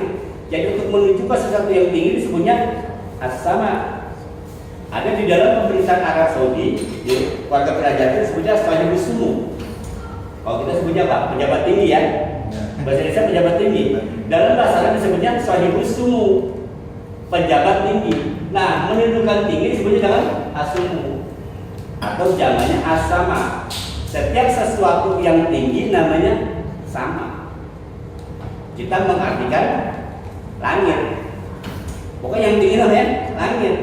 Speaker 1: Jadi untuk menunjukkan sesuatu yang tinggi disebutnya as-sama. Ada di dalam pemerintahan Arab Saudi, di warga kerajaan itu disebutnya sahibus sumu. Kalau kita sebutnya apa? Pejabat tinggi ya. Bahasa Indonesia pejabat tinggi. Dalam bahasa Arab disebutnya sahibus sumu, pejabat tinggi. Nah, menunjukkan tinggi disebutnya dengan asumu atau jamannya as-sama. Setiap sesuatu yang tinggi namanya sama. Kita mengartikan langit. Pokoknya yang tinggi namanya langit.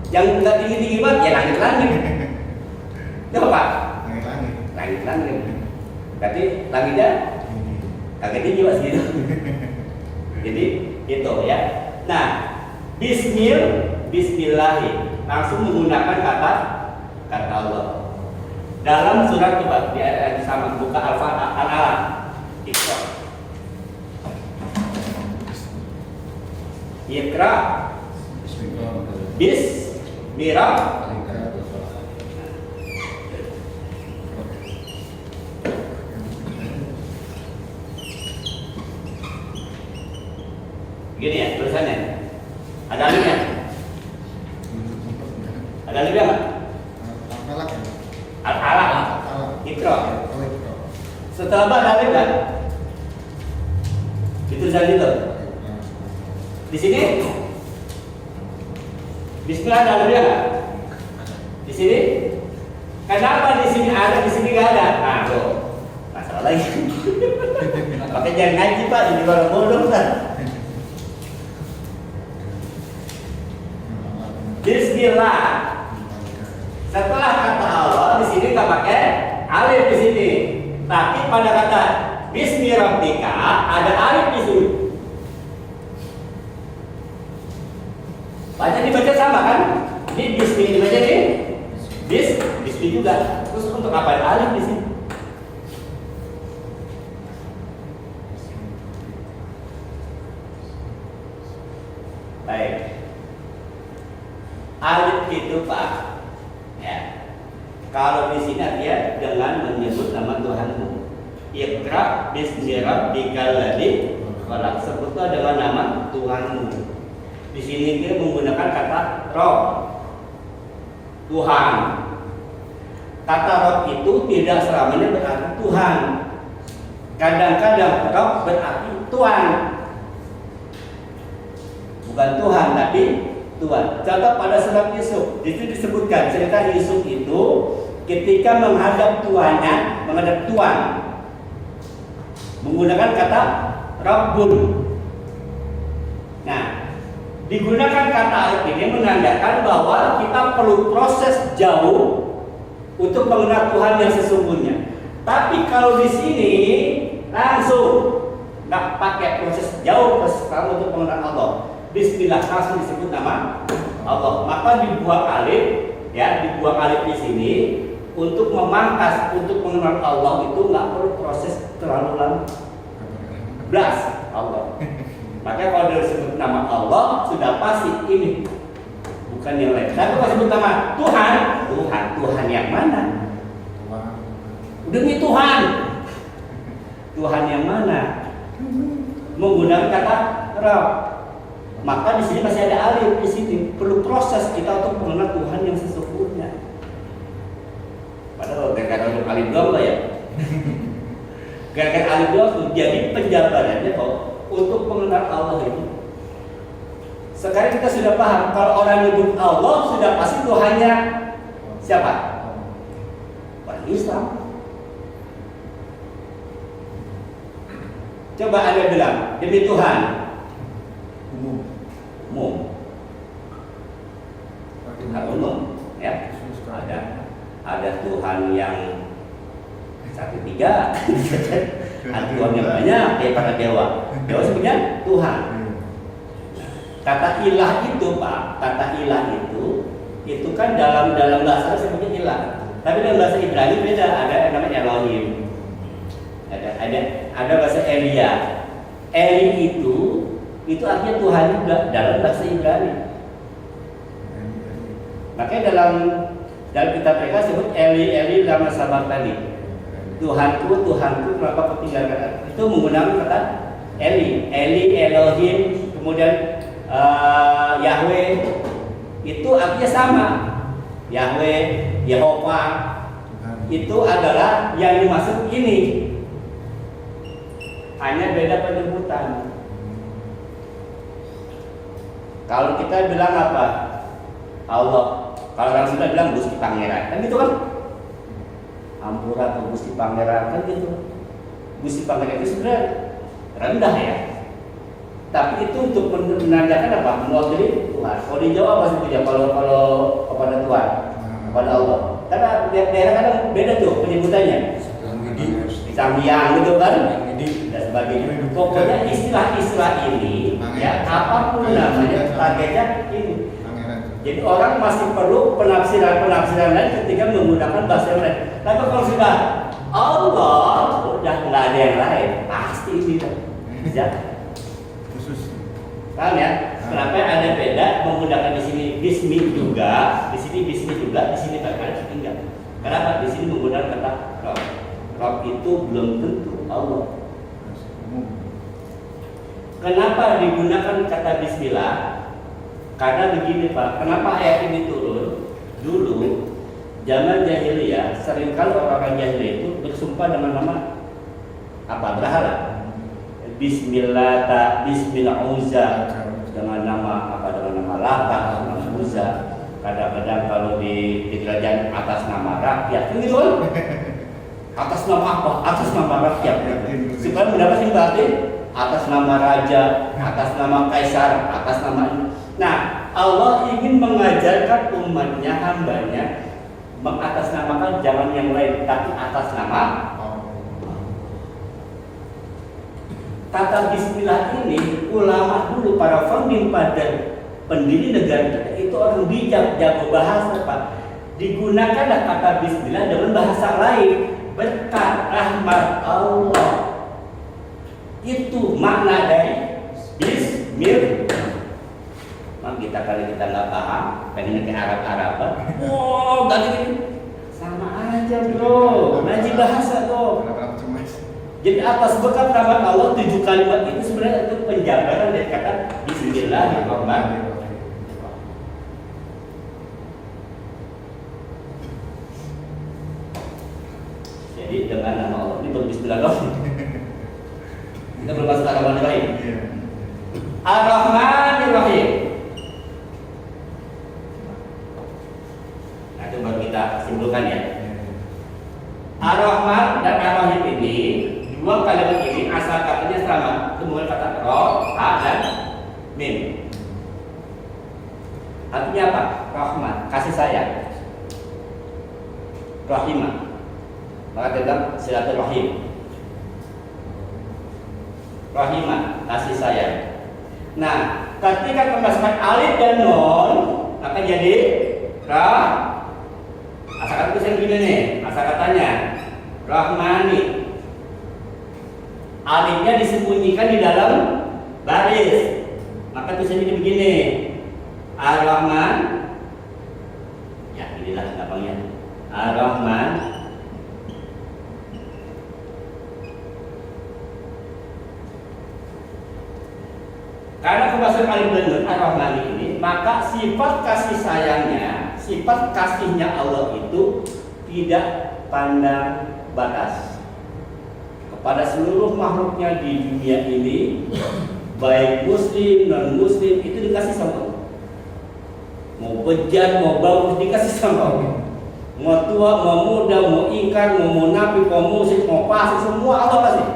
Speaker 1: Yang enggak tinggi-tinggi banget ya langit-langit. Itu apa?
Speaker 2: Langit-langit.
Speaker 1: Langit-langit. Berarti langitnya agak tinggi Mas gitu. Jadi itu ya. Nah, bismillahi langsung menggunakan kata Allah. Dalam surat coba di ayat yang sama buka Al-Alaq. Iqra. Bismillah. Gini ya tulisannya. Ada alifnya? Ada alifnya nggak? Al-Alaq. Iqra. Setelah ada alif kan? Ditulisan itu. Di sini Bismillah ada alifnya nggak? Di sini? Kenapa di sini ada, di sini nggak ada? Nah, tuh masalah lagi. Pakai jangan ngaji Pak, jadi orang bodoh kan? Bismillah. Setelah kata Allah di sini nggak pakai alif di sini, tapi pada kata Bismi Rabbika ada alif di sini. Baca dibaca sama kan? Ini Bismi dibaca nih, Bismi juga. Terus untuk apa ada alif di sini? Baik. Alif itu Pak, ya. Kalau di sini dia dengan menyebut nama Tuhanmu. Iqra bismi rabbikal ladzi khalaq, sebutlah dengan nama Tuhanmu. Di sini dia menggunakan kata Rob, Tuhan. Kata Rob itu tidak selamanya berarti Tuhan. Kadang-kadang Rob berarti Tuhan, bukan Tuhan tapi Tuhan. Contoh pada surat Yusuf, itu disebutkan cerita Yusuf itu ketika menghadap tuannya, menghadap Tuhan, menggunakan kata Rabbun. Nah, digunakan kata ini menandakan bahwa kita perlu proses jauh untuk mengenal Tuhan yang sesungguhnya. Tapi kalau di sini langsung nggak pakai proses jauh untuk mengenal Allah. Bismillah langsung disebut nama Allah. Maka dibuang alif, ya, dibuang alif di sini untuk memangkas, untuk mengenal Allah itu nggak perlu proses terlalu lama. Blas Allah. Maka kalau disebut nama Allah sudah pasti ini, bukan yang lain. Tapi kalau disebut nama Tuhan, Tuhan yang mana? Demi Tuhan, Tuhan yang mana? Menggunakan kata Rabb. Maka di sini masih ada alif di sini. Perlu proses kita untuk mengenal Tuhan yang sesungguhnya. Padahal gara-gara alif doang lah ya. Gara-gara alif doang tuh. Jadi penjabarannya kok untuk mengenal Allah itu Sekarang kita sudah paham kalau orang nyebut Allah sudah pasti Tuhannya siapa? Orang Islam. Coba Anda bilang demi Tuhan umum. Tuhan umum, ya. Ada Tuhan yang satu tiga, ada Tuhan yang banyak, kayak para dewa. Dewa sebenarnya Tuhan. Kata ilah itu, Pak, kata ilah itu kan dalam bahasa sebenarnya ilah. Tapi dalam bahasa Ibrani beda, ada yang namanya Elohim. Ada bahasa Elia. Eli itu artinya Tuhan juga dalam bahasa Ibrani. Makanya dalam kitab mereka sebut Eli lama sabar tadi. Tuhanku kenapa kau tinggalkan? Itu menggunakan kata Eli, Elohim, kemudian Yahweh, itu artinya sama. Yahweh, Yehova, itu adalah yang dimaksud ini. Hanya beda penyebutan. Kalau kita bilang apa? Allah. Kalau orang Sunda bilang Gusti Pangeran, kan gitu kan? Ampura atau Gusti Pangeran, kan gitu. Gusti Pangeran itu sebenarnya rendah ya. Tapi itu untuk menandakan apa? Mewakili Tuhan. Kalau di Jawa pasti punya kalau kepada Tuhan, kepada Allah. Karena daerah kadang beda tuh penyebutannya. Sambiang gitu kan? Dan sebagainya. Pokoknya istilah-istilah ini, ya apapun namanya, targetnya ini. Jadi orang masih perlu penafsiran lain ketika menggunakan bahasa yang lain. Tapi kalau sudah Allah, udah nggak ada yang lain, pasti ini ya. Khusus. Paham ya? Kenapa ada beda menggunakan di sini bismi juga, di sini bismi juga, di sini kadang-kadang enggak. Kenapa? Di sini menggunakan kata Rob. Rob itu belum tentu Allah. Kenapa digunakan kata Bismillah? Karena begini Pak, kenapa ayat ini turun? Dulu zaman jahiliyah seringkali orang jahiliyah itu bersumpah dengan nama apa? Berhala. Bismillah, Bismillah Uzza, dengan nama apa? Dengan nama Lata, nama Uzza. Kadang-kadang kalau di kerajaan atas nama rakyat, gitu kan? Atas nama apa? Atas nama rakyat. Supaya mendapatkan batin atas nama raja, atas nama kaisar, atas nama. Nah, Allah ingin mengajarkan umatnya, hambanya, mengatasnamakan jangan yang lain, tapi atas nama. Kata Bismillah ini, ulama dulu, para founding father, pendiri negara kita itu orang bijak, jago bahasa Pak. Digunakanlah kata Bismillah dengan bahasa lain, berkat rahmat Allah. Itu makna dari Bismillah. Kita kalau kita nggak paham, pengen ke Arab-Araban, gak gini, sama aja bro, ngaji bahasa tuh. Jadi atas berkat rahmat Allah 7 kalimat itu sebenarnya itu penjabaran dari kata Bismillahirrahmanirrahim. Jadi dengan nama Allah ini Bismillahirrahmanirrahim. Kita belum masuk Ar-Rahmanirrahim. Ar-Rahmanirrahim. Baru kita simpulkan ya. Ar-Rahman dan Ar-Rahim ini, dua kalimat ini asal katanya sama. Itu menggunakan kata Roh, Ha dan Mim. Artinya apa? Rahman, kasih sayang. Rahimah. Maka kita bilang silaturahim. Rahimah, kasih sayang. Nah, ketika pemasukan alif dan nun akan jadi Rah. Asal kata tulisan gini nih, asal katanya Rahmani. Alifnya disembunyikan di dalam baris. Maka tulisannya begini. Ar-Rahman. Ya, inilah gampangnya. Ar-Rahman. Karena kemasukan alif dan nun Ar-Rahmani ini, maka sifat kasih sayangnya, sifat kasihnya Allah itu tidak pandang batas kepada seluruh makhluknya di dunia ini baik muslim non muslim itu dikasih sama Allah. Mau bejat mau bagus dikasih sama Allah. Mau tua mau muda mau ingkar mau munafik mau musik mau fasik semua Allah kasih.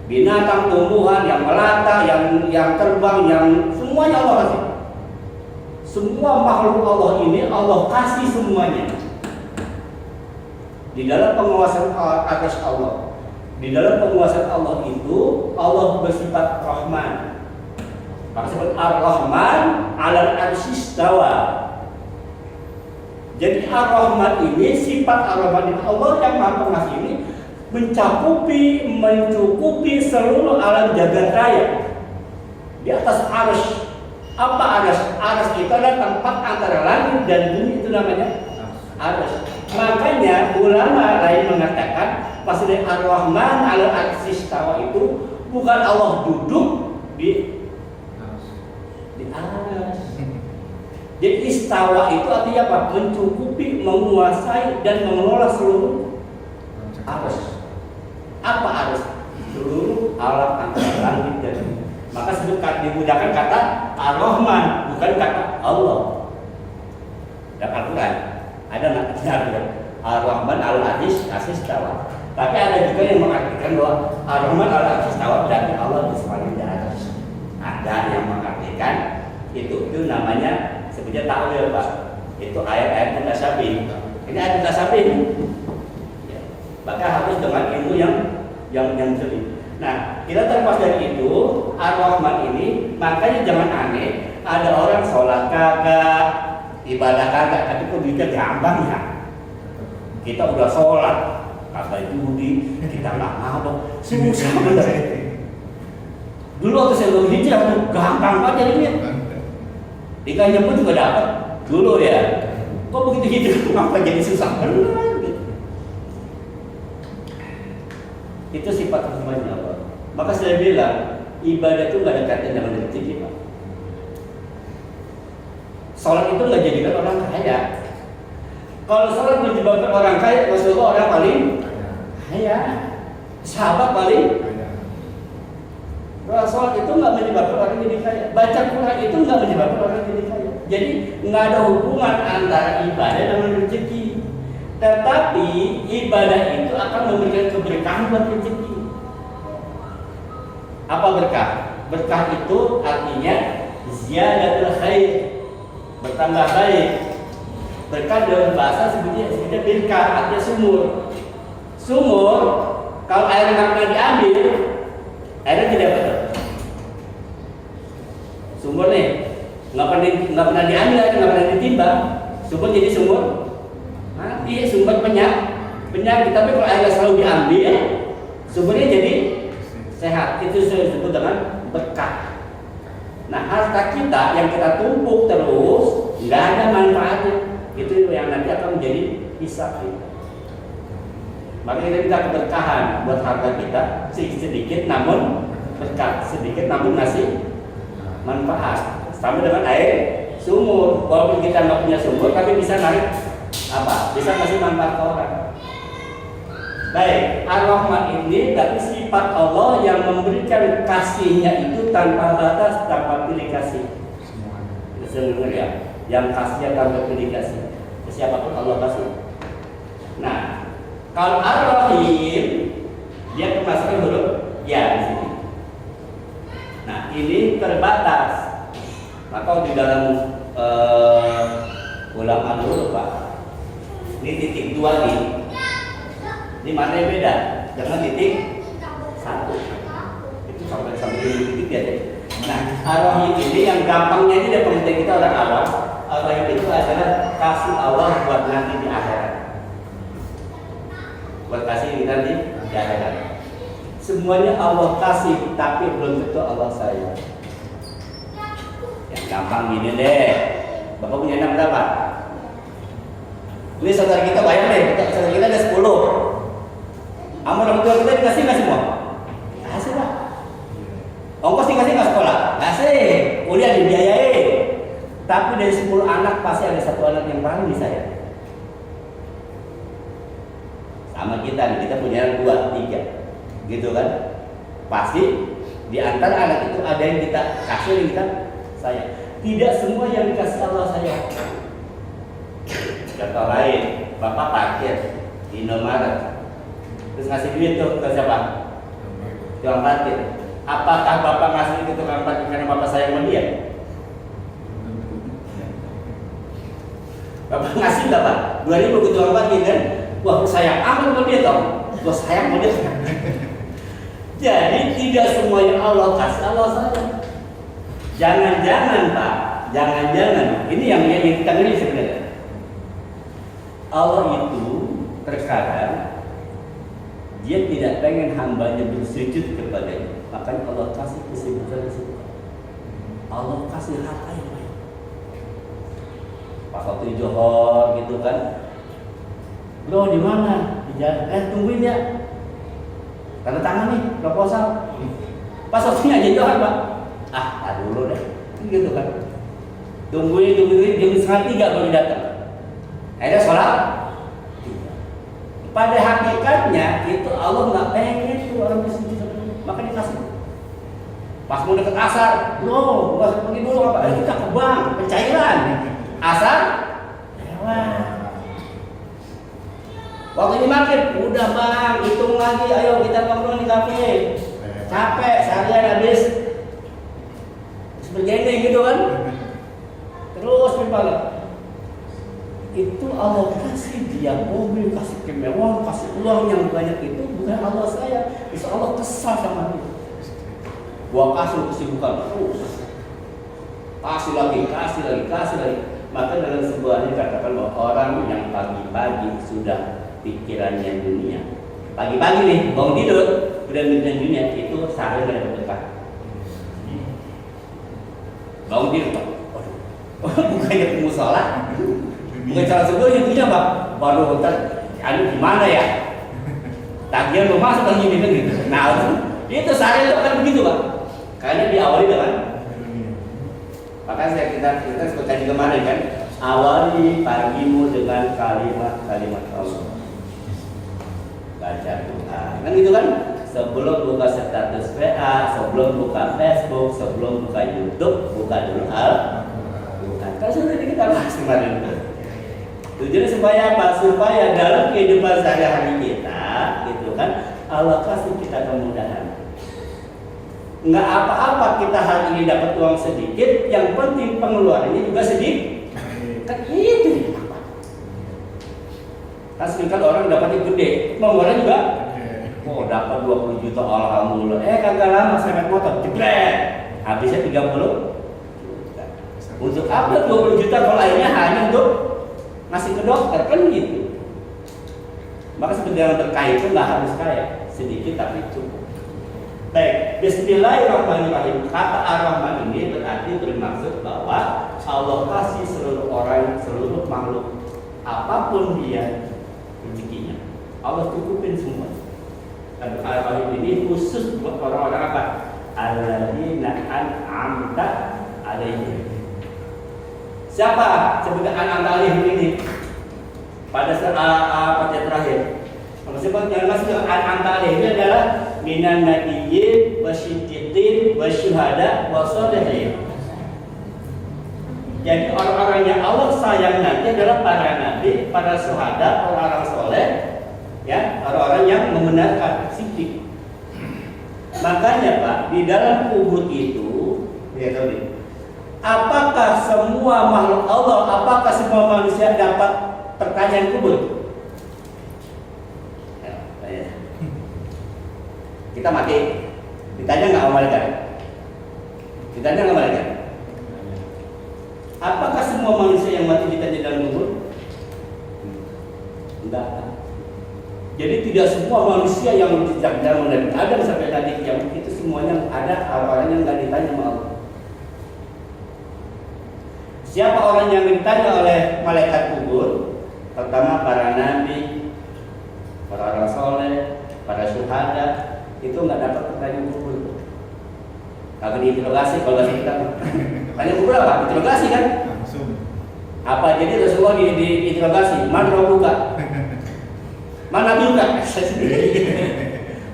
Speaker 1: Binatang tumbuhan yang melata yang terbang yang semuanya Allah kasih. Semua makhluk Allah ini Allah kasih semuanya. Di dalam penguasaan atas Allah. Di dalam penguasaan Allah itu Allah bersifat Rahman. Maka sebut Ar-Rahman 'alal 'arsy istawa. Jadi Ar-Rahman ini sifat Ar-Rahman itu Allah yang Maha Pengasih ini mencukupi seluruh alam jagat raya. Di atas arsy. Apa arsy? Arsy itu adalah tempat antara langit dan bumi itu namanya arsy. Makanya ulama lain mengatakan pas dari Ar-Rahman 'alal 'arsy istawa itu bukan Allah duduk di arsy. Jadi istawa itu artinya apa? Mencukupi, menguasai dan mengelola seluruh arsy. Apa arsy? Seluruh alam antara langit dan bumi. Maka digunakan kata Ar-Rahman bukan kata Allah. Dan Al-Quran ada nggak Ar-Rahman al-Aziz istawa. Tapi ada juga yang mengartikan bahwa Ar-Rahman al-Aziz istawa berarti Allah di paling di atas. Ada yang mengartikan itu namanya sebenarnya takwil Pak. Itu ayat-ayat mutasyabih. Ini ayat mutasyabih. Ya. Maka harus dengan ilmu yang jeli. Nah, kita terlepas dari itu Ar-Rahman ini makanya jangan aneh ada orang sholat kagak ibadah kagak tapi kok duitnya gampang ya. Kita udah sholat kagak judi kita nggak mabok susah bener. Dulu waktu saya belum hijrah tuh gampang banget jadinya. Ikannya pun juga dapat dulu ya. Kok begitu hijrah kenapa jadi susah bener gitu. Itu sifat semuanya apa? Maka saya bilang ibadah itu nggak ada kaitan dengan rezeki Pak. Sholat itu nggak jadikan orang kaya. Kalau sholat menyebabkan orang kaya, Rasulullah orang paling kaya, sahabat paling kaya. Sholat itu nggak menyebabkan orang jadi kaya. Baca Quran itu nggak menyebabkan orang jadi kaya. Jadi nggak ada hubungan antara ibadah dengan rezeki. Tetapi ibadah itu akan memberikan keberkahan buat rezeki. Apa berkah? Berkah itu artinya ziyadatul khair, bertambah baik. Berkah dalam bahasa sebutnya birkah, artinya sumur. Sumur kalau airnya nggak pernah diambil, airnya tidak betul. Sumur nih nggak pernah diambil, nggak pernah ditimbang, sumur jadi sumur mati, sumber penyakit. Tapi kalau airnya selalu diambil, sumbernya jadi sehat. Itu disebut dengan berkah. Nah, harta kita yang kita tumpuk terus nggak ada manfaatnya. Itu yang nanti akan menjadi hisab kita. Maka kita minta keberkahan buat harta kita sedikit namun berkah, sedikit namun ngasih manfaat. Sama dengan air sumur. Walaupun kita nggak punya sumur, tapi bisa narik apa? Bisa ngasih manfaat ke orang. Baik, Ar-Rahman ini berarti sifat Allah yang memberikan kasihnya itu tanpa batas, tanpa pilih kasih. Sebenarnya ya, yang kasihnya tanpa pilih kasih. Siapapun Allah kasih. Nah, kalau Ar-Rahim dia kemasukan huruf ya di sini. Nah, ini terbatas. Maka di dalam ulama dulu Pak, ini titik 2 nih. Ini mana yang beda? Jangan titik 1. Itu sampai titik ya. Nah, Ar-Rahim ini yang gampangnya ini dari pengertian kita orang awam. Ar-Rahim itu adalah kasih Allah buat nanti di akhirat. Buat kasih nanti di akhirat. Semuanya Allah kasih, tapi belum tentu Allah sayang. Yang gampang gini deh. Bapak punya anak berapa? Ini saudara kita bayar deh. Saudara kita ada 10. Amal orang tua kita dikasih nggak semua? Kasih Pak. Ongkos dikasih nggak sekolah? Kasih. Kuliah dibiayai. Tapi dari 10 anak pasti ada 1 anak yang paling disayang. Sama kita nih, kita punya 2, 3, gitu kan? Pasti Di antara anak itu ada yang kita kasih, yang kita sayang. Tidak semua yang dikasih Allah sayang. Contoh lain, bapak parkir di Indomaret, terus ngasih duit tuh ke siapa? Tukang parkir. Apakah bapak ngasih ke tukang parkir karena bapak sayang sama dia? Bapak ngasih nggak pak? 2.000 ke tukang parkir kan? Wah sayang amat sama dia tau. Wah sayang sama dia. Jadi tidak semua yang Allah kasih Allah sayang. Jangan-jangan pak, jangan-jangan ini yang kita ngeri sebenarnya. Allah itu terkadang dia tidak pengen hambanya bersujud kepadanya, makanya Allah kasih kesibukan. Allah kasih harta yang baik. Pas waktu Johor gitu kan, bro di mana? Di jalan. Tungguin ya. Tanda tangan nih proposal. Pas waktunya aja Johor pak. Tak dulu deh. Gitu kan. Tungguin jam 2:30 baru datang. Ada sholat. Pada hakikatnya itu Allah nggak pengen tuh orang bersujud, maka dikasih. Pas mau deket asar, loh, nggak pergi dulu apa? Kita ke bank, pencairan. Asar, lewat. Waktu ini maghrib, udah bang, hitung lagi, ayo kita ngobrol di kafe. Capek, seharian habis seperti gitu kan? Terus berpaling. Itu Allah kasih dia mobil, kasih kemewahan, kasih uang yang banyak itu bukan Allah saya. Bisa Allah kesal sama dia. Gua kasih kesibukan terus, kasih lagi. Maka dalam sebuah ini dikatakan bahwa orang yang pagi-pagi sudah pikirannya dunia, pagi-pagi nih bangun tidur udah mikirin dunia, itu sehari nggak dapat berkah. Bangun tidur pak, bukannya musola. Bukan cara sebelumnya punya pak, baru anu gimana ya? Tagihan belum masuk lagi gitu. Nah itu sehari itu kan begitu pak. Karena diawali dengan, makanya kita seperti kemarin kan, awali pagimu dengan kalimat Allah. Baca Tuhan, kan gitu kan? Sebelum buka status WA, sebelum buka Facebook, sebelum buka YouTube, buka dulu Al-Quran. Kan sudah kita bahas kemarin itu. Tujuannya supaya apa? Supaya dalam kehidupan sehari-hari kita, gitu kan, Allah kasih kita kemudahan. Nggak apa-apa kita hari ini dapat uang sedikit, yang penting pengeluarannya juga sedikit. Kan itu. Kan seringkali orang dapatnya gede, pengeluaran juga. Oh dapat 20 juta, alhamdulillah. Kagak lama serempet motor, jebret. Habisnya 30 juta. Untuk apa 20 juta kalau akhirnya hanya untuk ngasih ke dokter, kan gitu. Maka seperti yang terkait itu nggak harus kaya, sedikit tapi cukup. Baik, Bismillahirrahmanirrahim. Kata Ar-Rahman ini berarti bermaksud bahwa Allah kasih seluruh orang, seluruh makhluk, apapun dia rezekinya, Allah cukupin semua. Dan Ar-Rahim ini khusus buat orang-orang apa? Alladzina an'amta alaihim. Siapa sebagai anak alih ini pada saat terakhir? Maksudnya yang masuk anak alih ini adalah minan nabiyyin wasyiddiqin wasyuhada wassalihin. Jadi orang-orang yang Allah sayang nanti adalah para nabi, para syuhada, orang-orang soleh, ya, orang-orang yang membenarkan siddiq. Makanya Pak, di dalam kubur itu, ya tahu nih. Apakah semua makhluk Allah, apakah semua manusia dapat pertanyaan kubur? Ya, kita mati, ditanya nggak sama malaikat? Ditanya nggak malaikat? Apakah semua manusia yang mati ditanya dalam kubur? Enggak. Jadi tidak semua manusia yang sejak zaman Nabi Adam sampai tadi kiamat itu semuanya ada orang yang nggak ditanya sama Allah. Siapa orang yang ditanya oleh malaikat kubur? Pertama para nabi, para orang soleh, para syuhada, itu nggak dapat pertanyaan kubur. Kagak diinterogasi kalau nggak kita. Tanya kubur apa? Interogasi kan? Langsung. Apa jadi Rasulullah diinterogasi? Mana buka? Mana buka?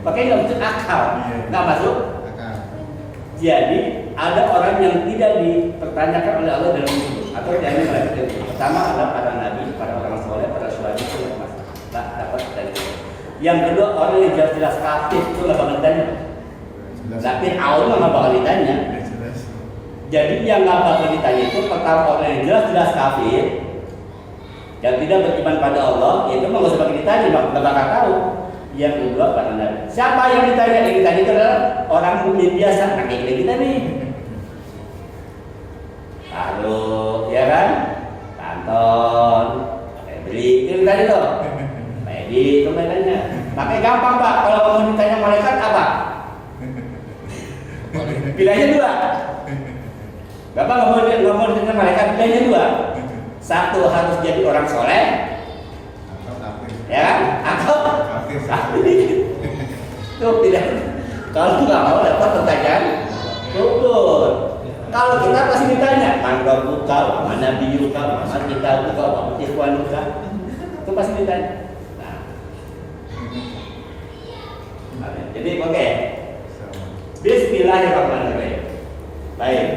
Speaker 1: Makanya nggak masuk akal, nggak masuk. Jadi ada orang yang tidak dipertanyakan oleh Allah dalam hidup atau yang melakukan itu. Pertama adalah para nabi, para orang soleh, para syuhada itu yang masalah dapat dari itu. Yang kedua orang yang jelas-jelas kafir itu nggak bakal ditanya. Tapi awal nggak bakal ditanya. Jadi yang nggak bakal ditanya itu pertama orang yang jelas-jelas kafir yang tidak beriman pada Allah, itu nggak usah pakai ditanya, nggak bakal tahu. Yang kedua para nabi. Siapa yang ditanya? Yang ditanya itu adalah orang mukmin biasa. Nah kayak kita nih. Lalu, ya kan? Kanton, beli itu tadi tuh. Pedi itu mainannya. Makanya gampang Pak. Kalau mau ditanya malaikat apa? Pilihannya dua. Bapak nggak mau ditanya malaikat, pilihannya dua. Satu harus jadi orang soleh. Ya kan? Atau tuh tidak. Kalau nggak mau dapat pertanyaan, betul. Kalau kita pasti ditanya, mana buka, mana biuka, mana kita buka, mana ikhwan buka, itu pasti ditanya. Nah, jadi oke. Bismillahirrahmanirrahim. Baik.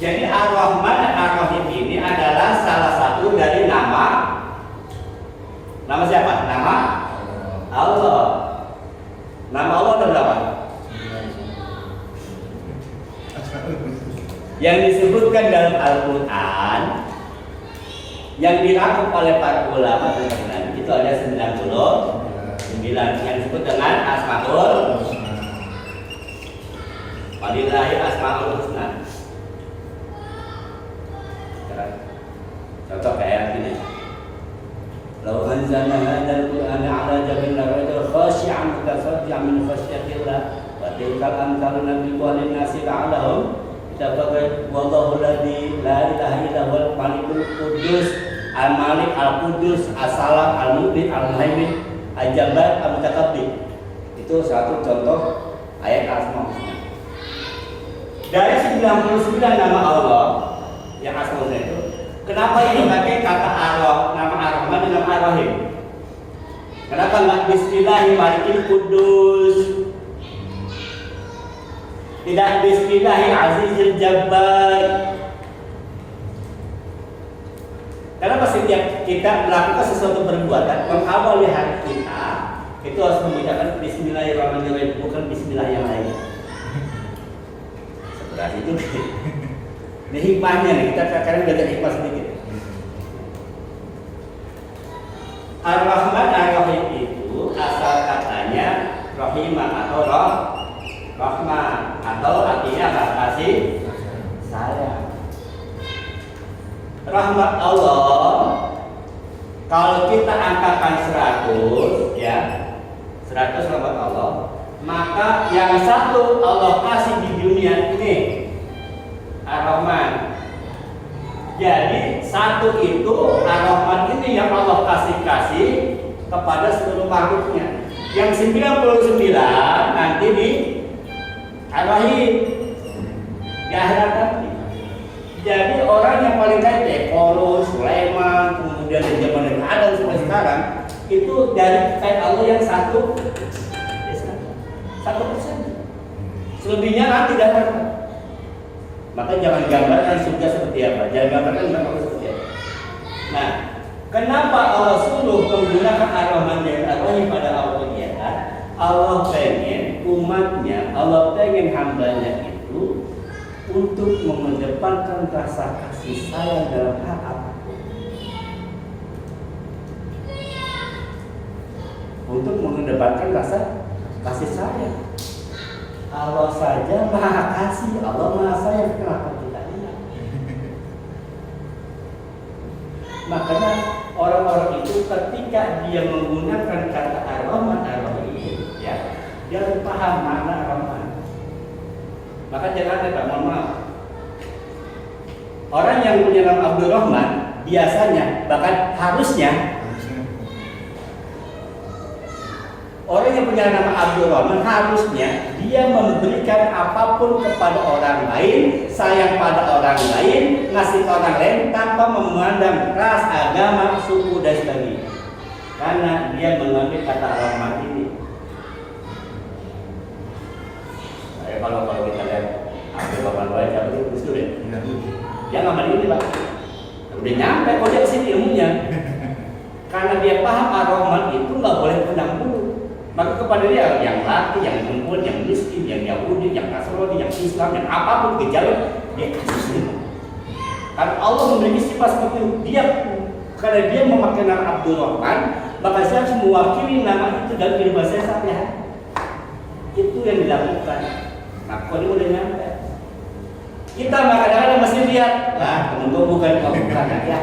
Speaker 1: Jadi Ar-Rahman dan Ar-Rahim ini adalah salah satu dari nama siapa? Nama Allah. Nama Allah ada berapa? Yang disebutkan dalam Al-Quran yang dirangkum oleh para ulama dan itu ada 99 yang disebut dengan Asmaul Walillahi Asmaul Husna. Contoh kayak gini. Lau anzalna hadzal Qur'ana 'ala jabalin lara'aytahu khashi'an mutasaddian min khashyatillah wa tilkal amsalu nadribuha lin-nasi la'allahum yattaqun. Wallahu alladzi la ilaha illa huwal malikul quddus al-malik al-quddus as-salam al-mu'min al-muhaimin al-jabbar al-mutakabbir. Itu satu contoh ayat Asmaul Husna. Dari 99 nama Allah yang Asmaul Husna itu, kenapa ini pakai kata Allah, nama Ar-Rahman dan nama Ar-Rahim? Kenapa nggak Bismillahirrahmanirrahim Kudus? Tidak Bismillahirrahmanirrahim Jabbar? Karena setiap kita melakukan sesuatu perbuatan, mengawali hari kita, itu harus mengucapkan Bismillahirrahmanirrahim, bukan Bismillah yang lain. Seperti itu. Ini hikmahnya nih, kita sekarang belajar hikmah sedikit. Ar-Rahman Ar-Rahim itu asal katanya Rahimah atau Rahman atau artinya kasih sayang. Rahmat Allah kalau kita angkakan 100 ya, 100 rahmat Allah, maka yang satu Allah kasih di dunia ini Ar-Rahman. Jadi satu itu Ar-Rahman ini yang Allah kasih kepada seluruh makhluknya. Yang 99 nanti di Ar-Rahim di akhirat nanti. Jadi orang yang paling kaya Korun, Sulaiman, kemudian di zaman yang ada sampai sekarang itu dari kaya Allah yang 1%. Selebihnya nanti datang. Maka jangan gambarkan surga seperti apa, jangan gambarkan neraka seperti apa. Nah, kenapa Allah suruh menggunakan Ar-Rahman dan Ar-Rahim pada awalnya? Allah pengen umatnya, Allah pengen hambanya itu untuk mengedepankan rasa kasih sayang dalam hal apapun. Untuk mengedepankan rasa kasih sayang. Allah saja maha kasih, Allah maha sayang, kenapa kita tidak? Makanya orang-orang itu ketika dia menggunakan kata Ar-Rahman Ar-Rahim, ya, dia harus paham makna Ar-Rahman. Maka jangan ada, mohon maaf. Orang yang punya nama Abdul Rahman biasanya, bahkan harusnya, orang yang punya nama Abdul Rahman harusnya dia memberikan apapun kepada orang lain, sayang pada orang lain, ngasih ke orang lain tanpa memandang ras, agama, suku dan sebagainya. Karena dia mengambil kata Rahman ini. Kalau kita lihat Abdul Rahman Wajah itu Gus Dur ya. Dia nggak mandi ini Pak. Udah nyampe kok dia kesini ilmunya. Karena dia paham Ar-Rahman itu nggak boleh pandang dulu. Maka kepada dia yang laki, yang perempuan, yang miskin, yang Yahudi, yang Nasrani, yang Islam, yang apapun gejala dia kasih semua. Karena Allah memiliki sifat seperti itu. Dia karena dia memakai nama Abdul Rahman, maka saya harus mewakili nama itu dalam kehidupan saya sehari-hari. Itu yang dilakukan. Nah, kok dia udah nyampe. Kita kadang-kadang masih lihat, nah temen-temen bukan ya.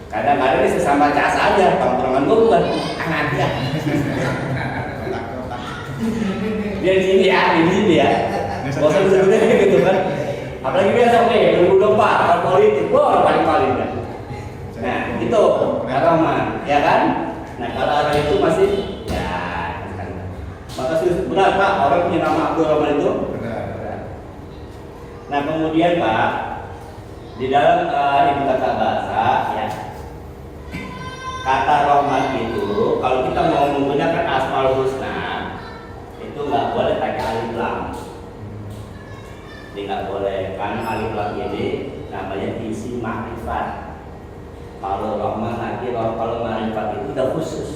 Speaker 1: Kadang-kadang ini sesama cas aja, tongkrongan gue bukan anak dia. Dia di sini ya. Bosan sebetulnya gitu kan. Apalagi besok nih, 2024, politik, wah paling-paling kan. Nah, itu Ar-Rahman, ya kan? Nah, kalau orang itu masih, ya, kan. Maka benar Pak, orang punya nama Abdul Rahman itu? Benar. Nah, kemudian Pak, di dalam ibu kata bahasa, ya, kata Rahman itu, kalau kita mau menggunakan Asmaul Husna, itu nggak boleh pakai alif lam. Jadi nggak boleh, karena alif lam ini namanya isi makrifat. Kalau Rahman lagi, kalau makrifat itu udah khusus.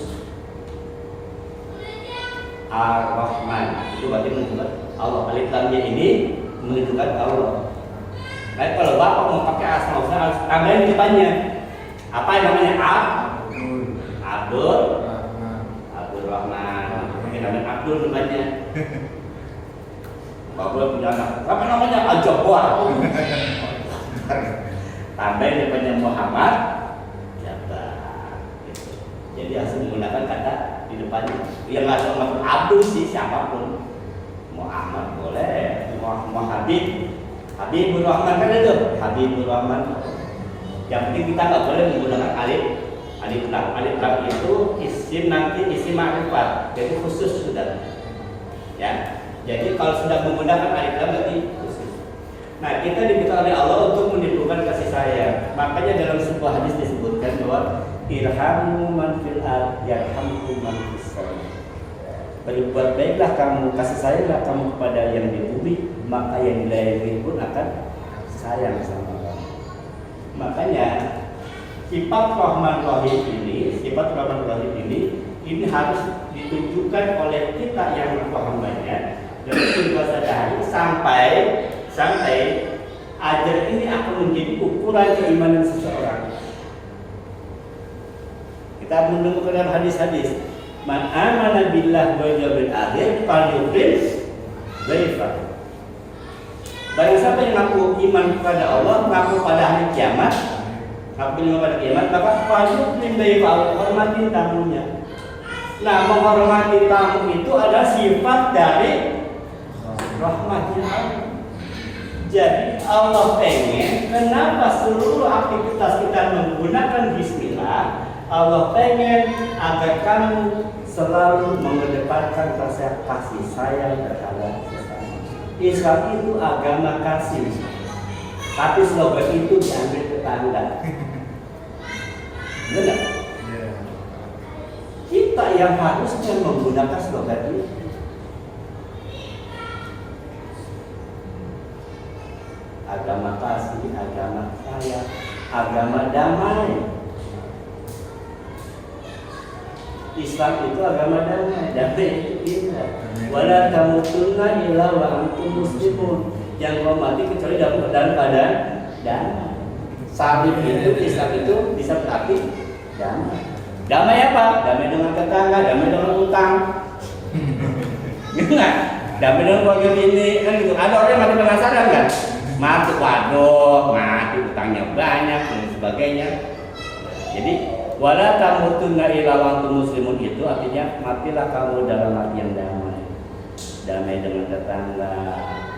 Speaker 1: Ar-Rahman itu berarti menunjukkan Allah. Alif lamnya ini menunjukkan Allah. Nah, kalau Bapak mau pakai Asmaul Husna, harus tambahin depannya. Apa yang namanya Abdul Rahman. Ini namanya Abdul depannya. Bapak punya anak, apa namanya Al-Jabbar. Tambahin depannya Muhammad, Jabbar. Gitu. Jadi harus menggunakan kata di depannya. Yang nggak sama Abdul sih siapapun. Muhammad boleh, Habibur Rahman kan itu, Habibur Rahman. Yang penting kita nggak boleh menggunakan alif lam itu isim nanti isim makrifat, jadi khusus sudah. Ya. Jadi kalau sudah menggunakan alif lam berarti khusus. Nah, kita diminta oleh Allah untuk menimbulkan kasih sayang. Makanya dalam sebuah hadis disebutkan bahwa irhamu man fil ard yarhamkum man fis sama. Berbuat baiklah kamu, kasih sayanglah kamu kepada yang di bumi, maka yang di langit pun akan sayang sama kamu. Makanya sifat Rahman Rahim ini harus ditunjukkan oleh kita yang paham banyak dalam kehidupan sehari-hari sampai ajar ini akan menjadi ukuran keimanan seseorang. Kita menemukan dalam hadis-hadis, man amana billah wal yawmil akhir falyukrim dhaifahu. Barang siapa yang mengaku iman kepada Allah, mengaku pada hari kiamat, maka falyukrim dhaifahu, hormati tamunya. Nah, menghormati tamu itu adalah sifat dari rahmatnya Allah. Jadi Allah pengen, kenapa seluruh aktivitas kita menggunakan bismillah? Allah pengen agar kamu selalu mengedepankan rasa kasih sayang terhadap sesama. Islam itu agama kasih, tapi slogan itu diambil tetangga. Benar? Kita yang harusnya menggunakan slogan itu. Agama kasih, agama sayang, agama damai. Islam itu agama damai, damai itu indah. Wala tamutunna illa wa antum muslimun. Yang mau mati kecuali dalam keadaan damai. Salim itu, Islam itu bisa berarti damai. Damai apa? Damai dengan tetangga, damai dengan utang. Gitu nggak? Damai dengan keluarga ini, kan gitu. Ada orang yang mati penasaran kan? Mati mati utangnya banyak dan sebagainya. Jadi wala tamutunna illa wa antum muslimun itu artinya matilah kamu dalam hati yang damai. Damai dengan tetangga,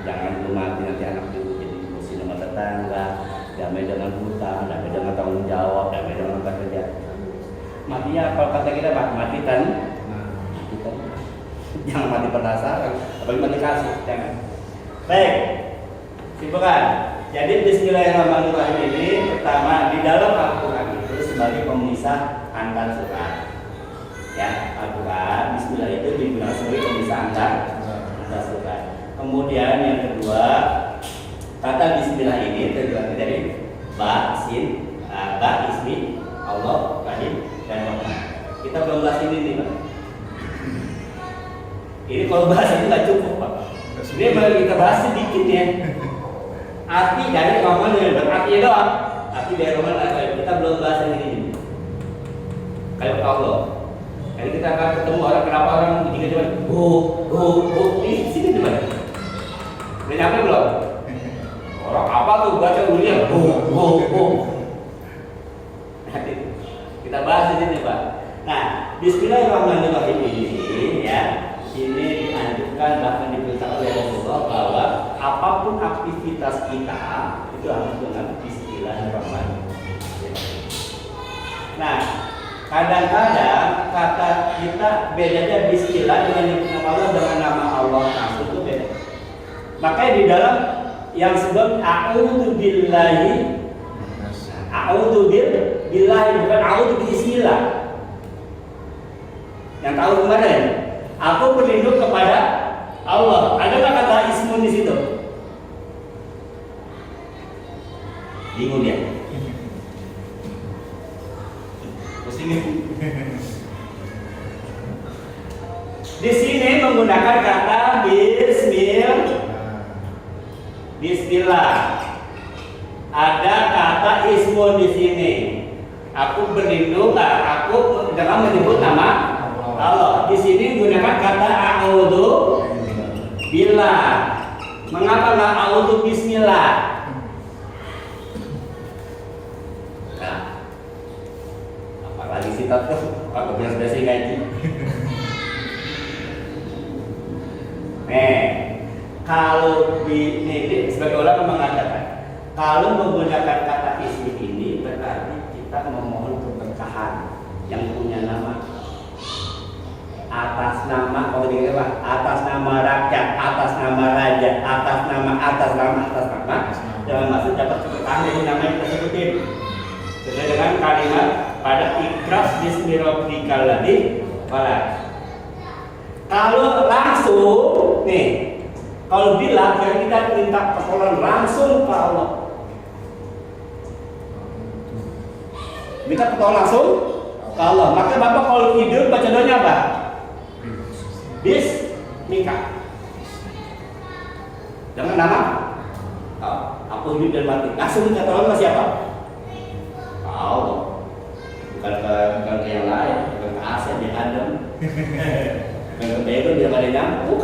Speaker 1: jangan mati nanti anak itu jadi musuh sama tetangga. Damai dengan hutang, damai dengan tanggung jawab, damai dengan pekerjaan. Matinya kalau kata kita mati kan? Jangan mati penasaran, apalagi mati kasih, jangan. Baik, simpulkan. Jadi Bismillahirrahmanirrahim ini pertama di dalam Al-Quran itu sebagai pemisah antar surat. Ya, Al-Quran Bismillah itu digunakan sebagai pemisah antar Kemudian yang kedua, kata bismillah ini terdiri dari ba, sin, ba, ismi, Allah, Rahim, dan Rahman. Kita belum bahas ini nih Pak. Ini kalau bahas ini nggak cukup Pak. Ini baru kita bahas sedikit ya. Arti dari Rahman dan artinya doang. Arti dari Rahman adalah kita belum bahas ini. Kayak Allah. Jadi kita akan ketemu orang, kenapa orang jika cuma ini sini coba. Udah nyampe belum? Orang apa tuh baca ulian Nanti kita bahas di sini Pak. Nah, Bismillahirrahmanirrahim ini ya, ini dianjurkan bahkan diperintahkan oleh Rasulullah bahwa apapun aktivitas kita itu harus dengan Bismillahirrahmanirrahim. Nah, kadang-kadang kata kita bedanya Bismillah dengan nyebut nama Allah dengan nama Allah langsung itu beda. Makanya di dalam yang sebut a'udzu billahi bukan a'udzu bismillah. Yang tahu kemarin, aku berlindung kepada Allah. Ada nggak kata ismun di situ? Bingung ya? Pusing. Di sini menggunakan kata Bismillah. Ada kata ismun di sini. Aku berlindung, aku dengan menyebut nama Allah. Di sini menggunakan kata a'udzu billah. Mengapa nggak a'udzu bismillah? Nah, apalagi sih tuh? Aku biasa ngaji. Kalau ini sebagai orang mengatakan kalau menggunakan kata ismi ini berarti kita memohon keberkahan yang punya nama atas nama atas nama rakyat, atas nama raja, atas nama dalam maksud dapat keberkahan dari nama yang kita sebutin sesuai dengan kalimat pada ikras bismillahirrahmanirrahim. Kalau langsung nih, kalau bilang jadi kita minta pertolongan langsung ke Allah. Minta pertolongan langsung ke Allah. Maka Bapak kalau tidur baca doanya apa? Bismika. Dengan nama aku hidup dan mati. Langsung minta tolong ke siapa? Allah. Bukan ke yang lain, bukan ke Asia, dia Adam. Bukan ke Bego, dia pada nyampu.